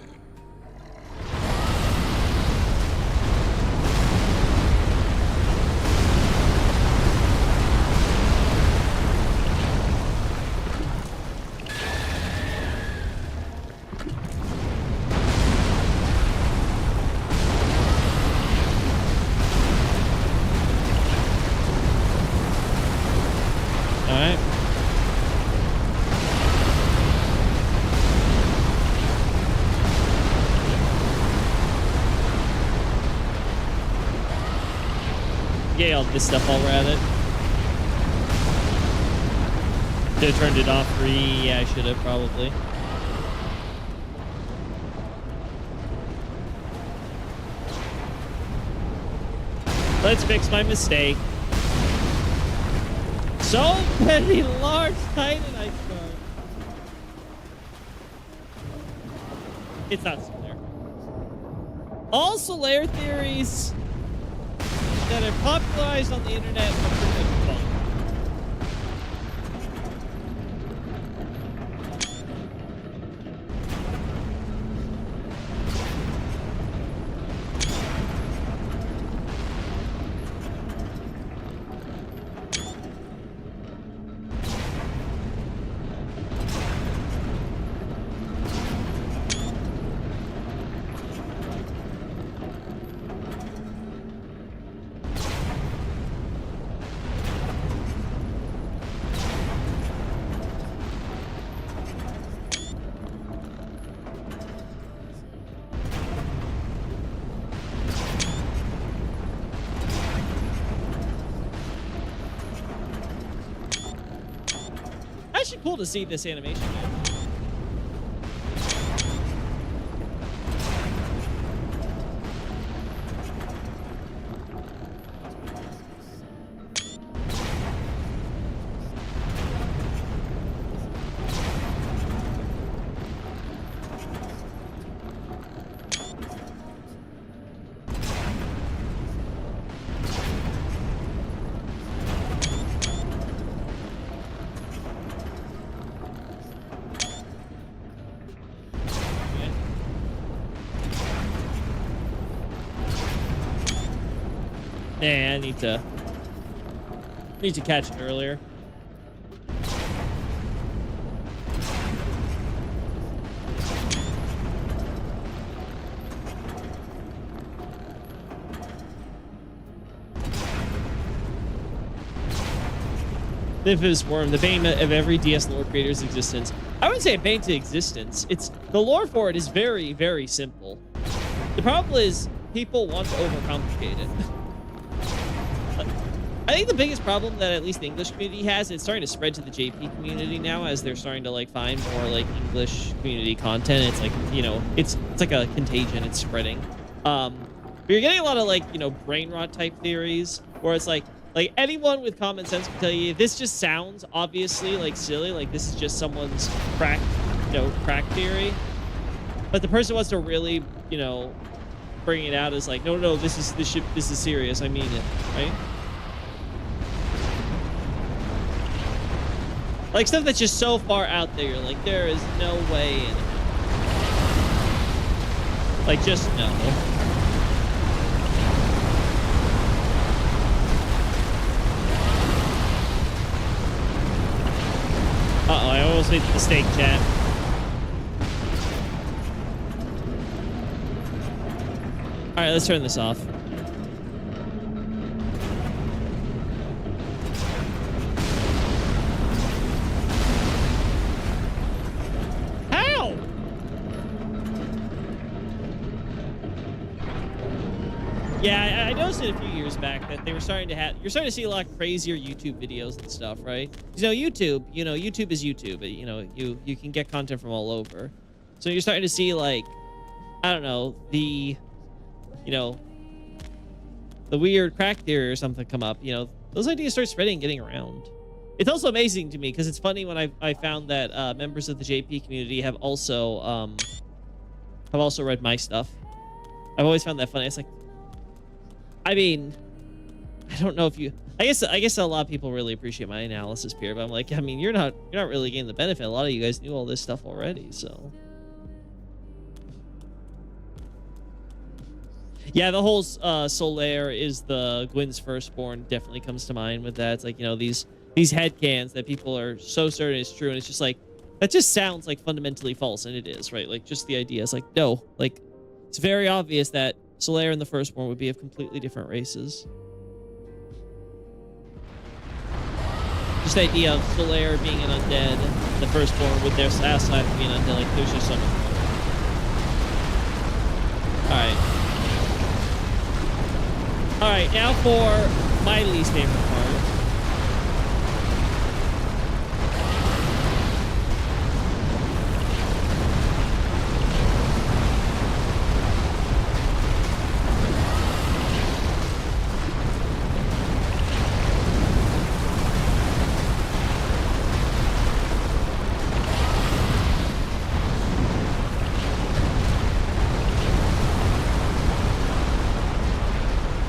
All this stuff while we're at it. Should have turned it off for E. Yeah, I should have probably. Let's fix my mistake. So many large titanite shards. It's not still there. All Solaire theories that are popularized on the internet are pretty much fun. Actually cool to see this animation. Yeah, I need to catch it earlier. Nymphis Worm, the bane of every DS lore creator's existence. I wouldn't say it banned to existence. It's the lore for it is very, very simple. The problem is people want to overcomplicate it. I think the biggest problem that at least the English community has, it's starting to spread to the JP community now as they're starting to like find more like English community content. It's like, you know, it's like a contagion. It's spreading. But you're getting a lot of like, you know, brain rot type theories where it's like anyone with common sense can tell you this just sounds obviously like silly, like this is just someone's crack theory. But the person wants to really, you know, bring it out as like, no, this is serious. I mean it, right? Like stuff that's just so far out there, you're like, there is no way in it. Like, just no. Uh-oh, I almost made the mistake, chat. Alright, let's turn this off. How? Yeah, I noticed it a few years back that they were starting to have, you're starting to see a lot crazier YouTube videos and stuff, right? You know, YouTube is YouTube. You know, you can get content from all over. So you're starting to see like, I don't know, the weird crack theory or something come up. You know, those ideas start spreading and getting around. It's also amazing to me because it's funny when I found that members of the JP community have also read my stuff. I've always found that funny. It's like, I mean, I don't know if you, I guess a lot of people really appreciate my analysis here, but I'm like, I mean, you're not really getting the benefit. A lot of you guys knew all this stuff already, so. Yeah, the whole Solaire is the Gwyn's firstborn definitely comes to mind with that. It's like, you know, these headcans that people are so certain is true, and it's just like, that just sounds like fundamentally false, and it is, right? Like, just the idea is like, no, like, it's very obvious that Solaire and the firstborn would be of completely different races. Just the idea of Solaire being an undead, the firstborn with their ass side being undead, like, there's just so much more. Alright, now for my least favorite part.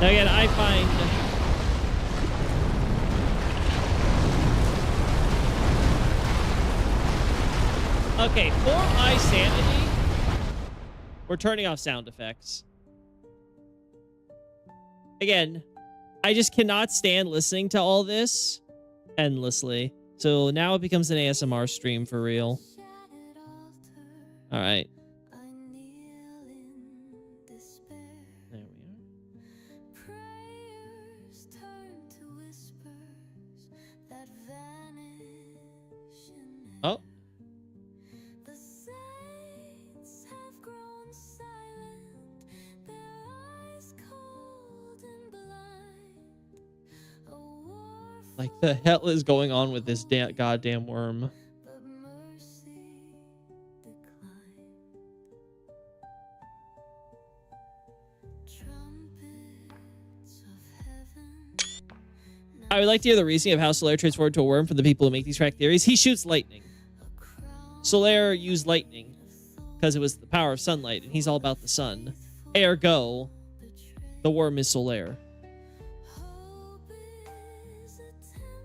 Now again, I find okay, for my sanity, we're turning off sound effects. Again, I just cannot stand listening to all this endlessly. So now it becomes an ASMR stream for real. All right. Oh. Like, the hell is going on with this goddamn worm? I would like to hear the reasoning of how Solaire transformed to a worm from the people who make these crack theories. He shoots lightning. Solaire used lightning because it was the power of sunlight, and he's all about the sun. Ergo, the worm is Solaire.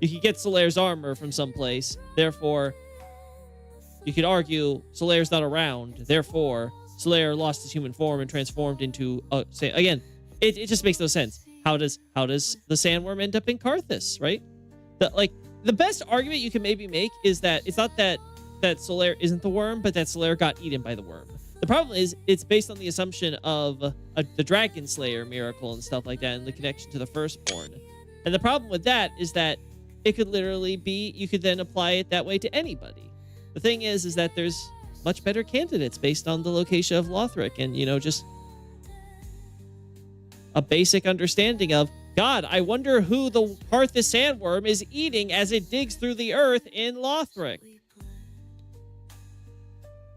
You could get Solaire's armor from someplace. Therefore, you could argue Solaire's not around. Therefore, Solaire lost his human form and transformed into... again, it just makes no sense. How does the sandworm end up in Karthus, right? The best argument you can maybe make is that it's not that Solaire isn't the worm, but that Solaire got eaten by the worm. The problem is it's based on the assumption of the Dragon Slayer miracle and stuff like that, and the connection to the firstborn. And the problem with that is that it could literally be, you could then apply it that way to anybody. The thing is that there's much better candidates based on the location of Lothric and, you know, just a basic understanding of, God, I wonder who the Karthus sandworm is eating as it digs through the earth in Lothric.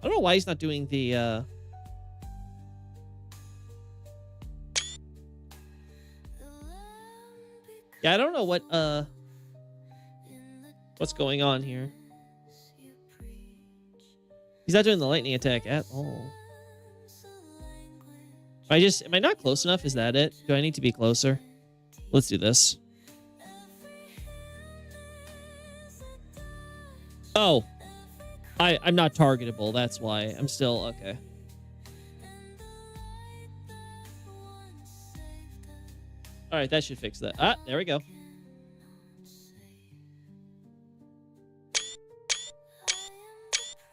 I don't know why he's not doing the, yeah, I don't know what's going on here. He's not doing the lightning attack at all. Am I not close enough? Is that it? Do I need to be closer? Let's do this. Oh. I'm not targetable. That's why. I'm still... Okay. Alright, that should fix that. Ah, there we go.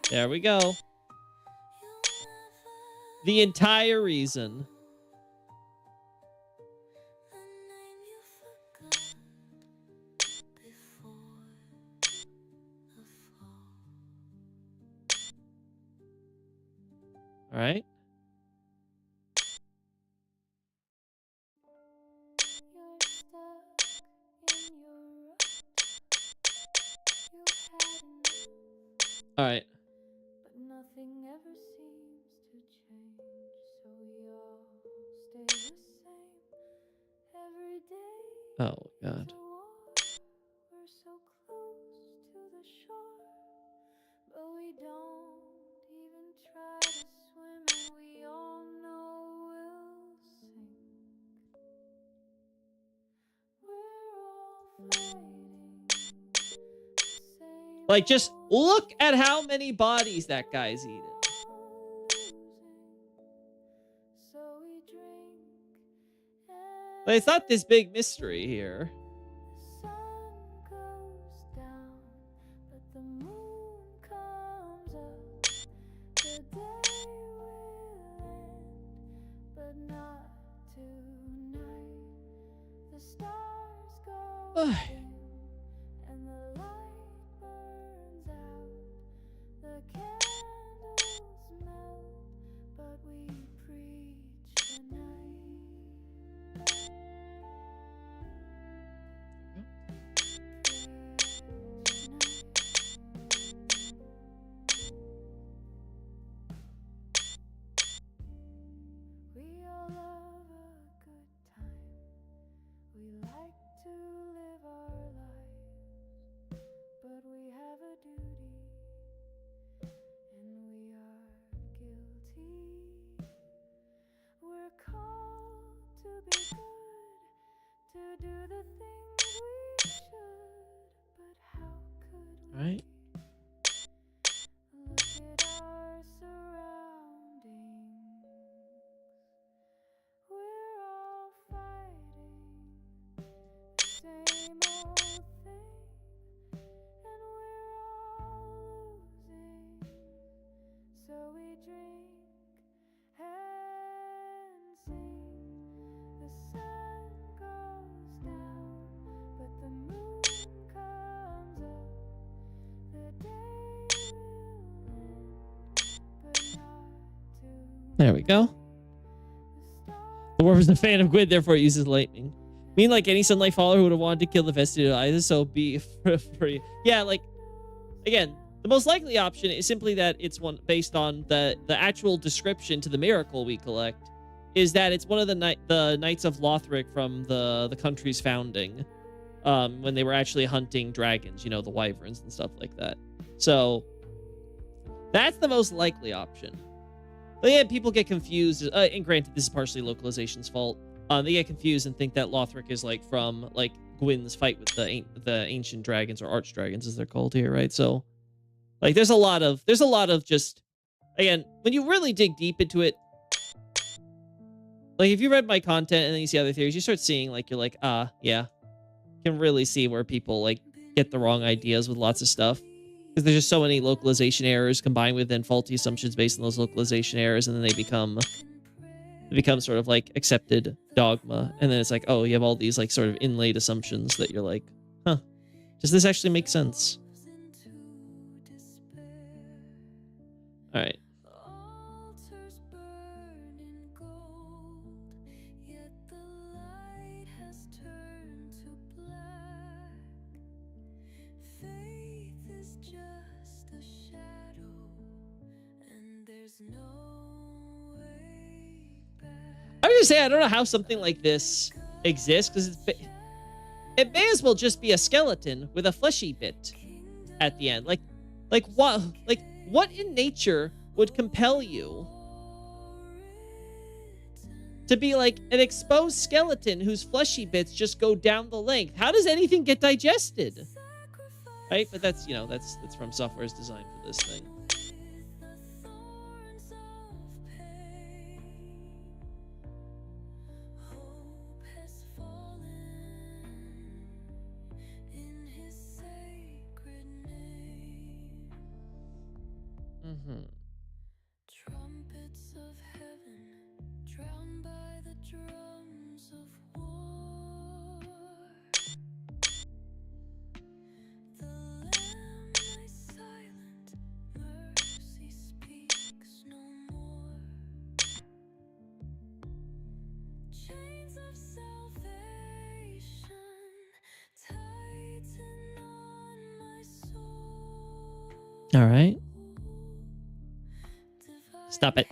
There we go. The entire reason. All right. All right. But nothing ever seems to change, so we all stay the same every day. Oh God. We're so close to the shore, but we don't even try to swim, and we all know we'll sink. We're all fighting the same. Like, just look at how many bodies that guy's eating. Like, it's not this big mystery here. The sun goes down, but the moon comes up. The day will end, but not tonight. The stars go dim, and the light burns out. The candles melt, but we preach the night. We all love a good time. We like to live our lives, but we have a duty, and we are guilty. We're called to be good, to do the things we should, but how could we? Right. Look at our surroundings. We're all fighting the same old thing, and we're all losing. So we drink and sing. The sun goes down, but the moon comes up. The day will end, but not tonight. There we go. The Worm is a fan of Gwyn, therefore it uses lightning. Mean like any Sunlight follower who would have wanted to kill the Vestigial Eyes, so be free. Yeah, like, again, the most likely option is simply that it's one based on the actual description to the miracle we collect, is that it's one of the Knights of Lothric from the country's founding, when they were actually hunting dragons, you know, the wyverns and stuff like that. So that's the most likely option. But yeah, people get confused, and granted, this is partially localization's fault. They get confused and think that Lothric is like from like Gwyn's fight with the ancient dragons, or arch dragons as they're called here, right? So like there's a lot of just, again, when you really dig deep into it, like if you read my content and then you see other theories, you start seeing like, you're like, yeah, you can really see where people like get the wrong ideas with lots of stuff. Because there's just so many localization errors combined with then faulty assumptions based on those localization errors, and then they become sort of like accepted dogma. And then it's like, oh, you have all these like sort of inlaid assumptions that you're like, huh, does this actually make sense? All right. Altars burn in gold, yet the light has turned to black. Faith is just a shadow, and there's no way back. I was just say I don't know how something like this exists, because it may as well just be a skeleton with a fleshy bit at the end. Like what in nature would compel you to be like an exposed skeleton whose fleshy bits just go down the length? How does anything get digested? Right? But that's, you know, that's From Software's design for this thing. Trumpets of heaven drowned by the drums of war. The Lamb lies silent, mercy speaks no more. Chains of salvation tighten on my soul. All right. Stop it.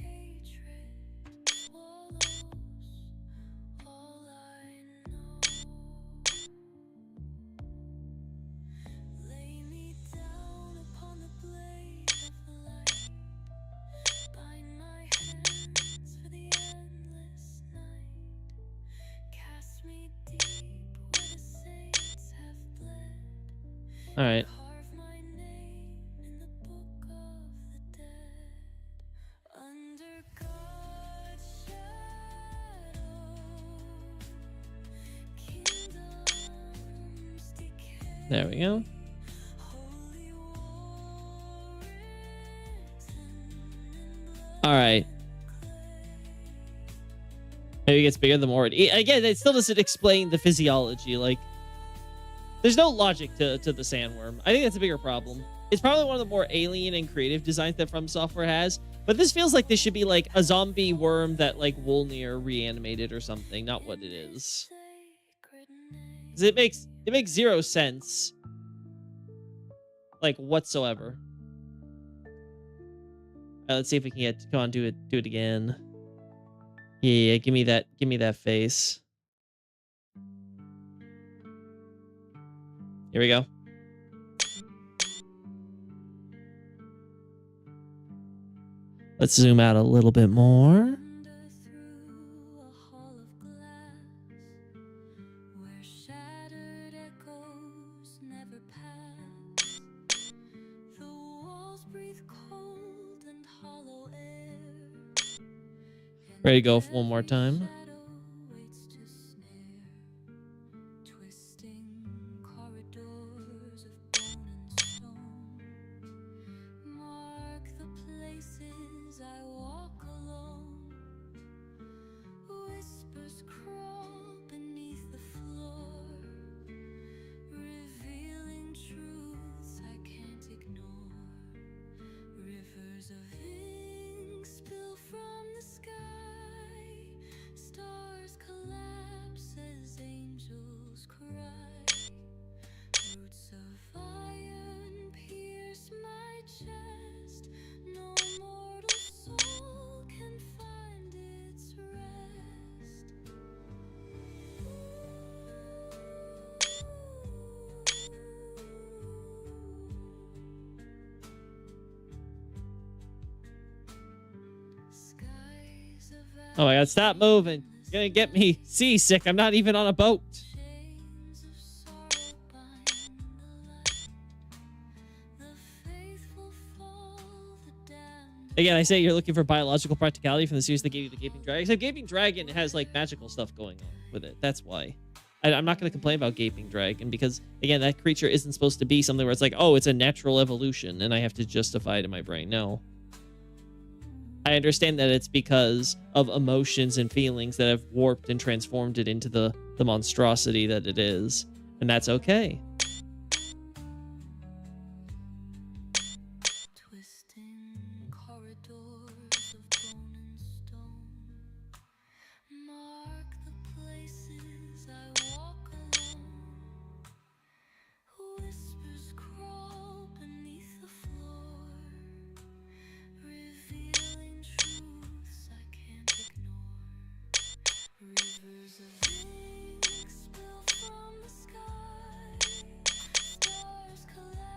All right. There we go. All right. Maybe it gets bigger the more again, it still doesn't explain the physiology. Like, there's no logic to the sandworm. I think that's a bigger problem. It's probably one of the more alien and creative designs that From Software has. But this feels like this should be like a zombie worm that like Wolnir reanimated or something, not what it is. 'Cause it makes zero sense, like, whatsoever. Let's see if we can get. Come on, do it again. Yeah, give me that face. Here we go. Let's zoom out a little bit more. Ready to go one more time. Oh my god, stop moving. You're gonna get me seasick. I'm not even on a boat. Again, I say you're looking for biological practicality from the series that gave you the Gaping Dragon. Except Gaping Dragon has like magical stuff going on with it. That's why. I'm not going to complain about Gaping Dragon because, again, that creature isn't supposed to be something where it's like, oh, it's a natural evolution and I have to justify it in my brain. No. I understand that it's because of emotions and feelings that have warped and transformed it into the monstrosity that it is. And that's okay.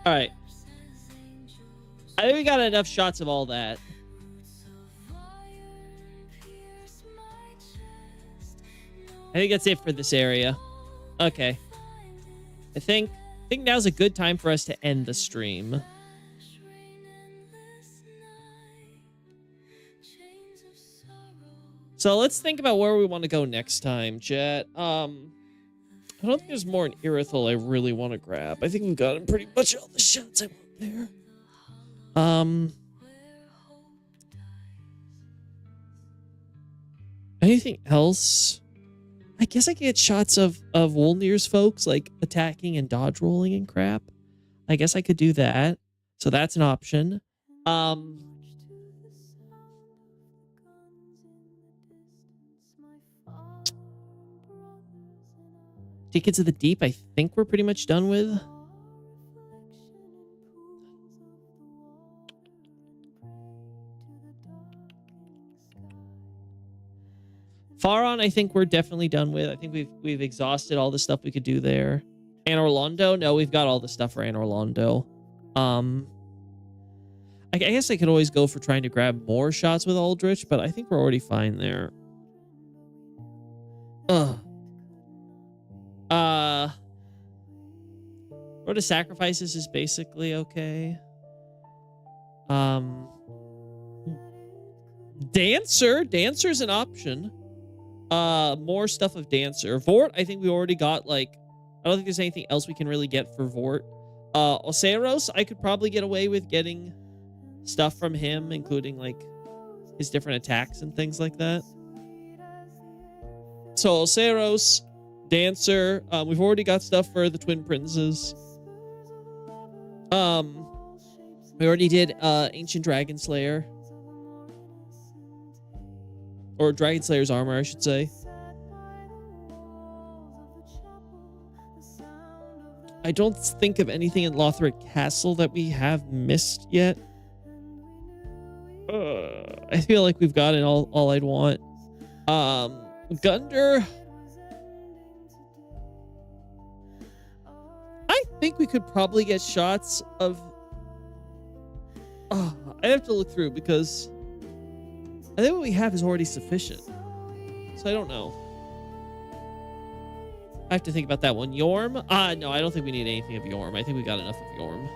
All right. I think we got enough shots of all that. I think that's it for this area. Okay. I think now's a good time for us to end the stream. So let's think about where we want to go next time, chat. I don't think there's more in Irithyll I really want to grab. I think we've gotten pretty much all the shots I want there. Anything else? I guess I could get shots of Wolnir's folks like attacking and dodge rolling and crap. I guess I could do that. So that's an option. Tickets of the Deep, I think we're pretty much done with. Faron, I think we're definitely done with. I think we've exhausted all the stuff we could do there. Anor Londo, no, we've got all the stuff for Anor Londo. I guess I could always go for trying to grab more shots with Aldrich, but I think we're already fine there. Road to Sacrifices is basically okay. Dancer's an option. More stuff of Dancer. Vort, I think we already got, like, I don't think there's anything else we can really get for Vort. Oseros, I could probably get away with getting stuff from him, including, like, his different attacks and things like that. So, Oseros, Dancer, we've already got stuff for the Twin Princes. We already did, Ancient Dragon Slayer. Or Dragon Slayer's armor, I should say. I don't think of anything in Lothric Castle that we have missed yet. I feel like we've gotten all I'd want. Gundyr. I think we could probably get shots of... I have to look through because... I think what we have is already sufficient. So I don't know. I have to think about that one. Yorm? No, I don't think we need anything of Yorm. I think we got enough of Yorm.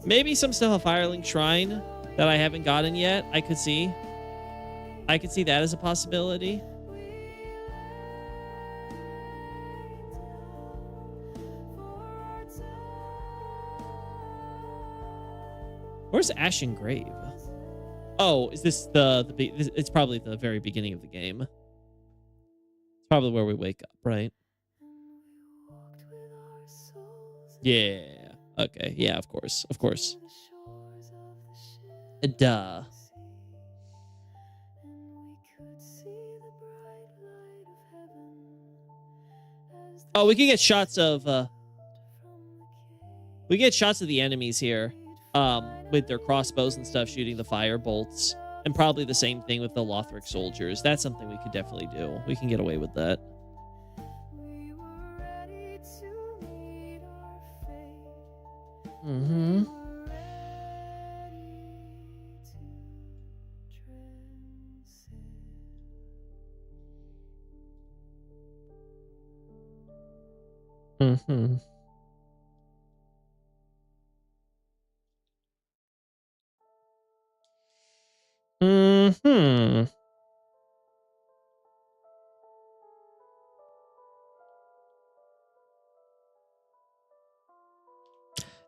Maybe some stuff of Firelink Shrine that I haven't gotten yet. I could see that as a possibility. Where's Ashen Grave? Oh, is this it's probably the very beginning of the game. It's probably where we wake up, right? Yeah. Okay. Yeah, of course. Of course. Duh. Oh, we can get shots of we get shots of the enemies here. With their crossbows and stuff shooting the fire bolts. And probably the same thing with the Lothric soldiers. That's something we could definitely do. We can get away with that. Mm-hmm. Mm-hmm. Mm-hmm.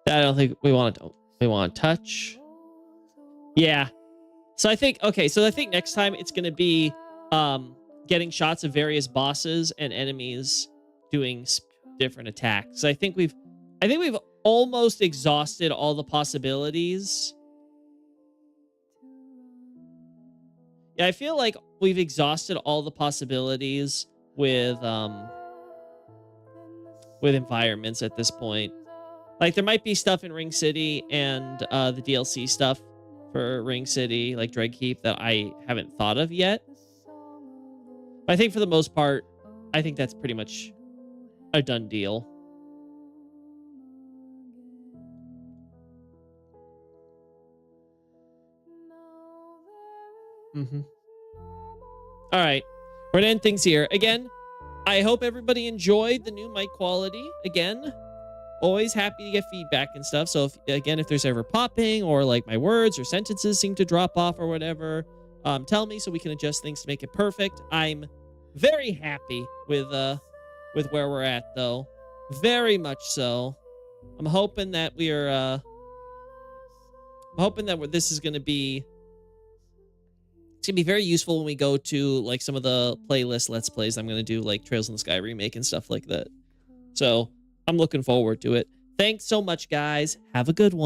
I don't think we want to touch. Yeah. So I think, okay, so I think next time it's going to be getting shots of various bosses and enemies doing different attacks. I think we've almost exhausted all the possibilities. Yeah, I feel like we've exhausted all the possibilities with environments at this point. Like, there might be stuff in Ring City and the DLC stuff for Ring City, like Dreadkeep, that I haven't thought of yet. But I think for the most part, I think that's pretty much a done deal. All right, we're gonna end things here. Again, I hope everybody enjoyed the new mic quality. Again, always happy to get feedback and stuff. So if there's ever popping or like my words or sentences seem to drop off or whatever, tell me so we can adjust things to make it perfect. I'm very happy with where we're at, though. Very much so. I'm hoping that this is gonna be. It's gonna be very useful when we go to like some of the playlist let's plays I'm gonna do, like Trails in the Sky remake and stuff like that. So I'm looking forward to it. Thanks so much, guys. Have a good one.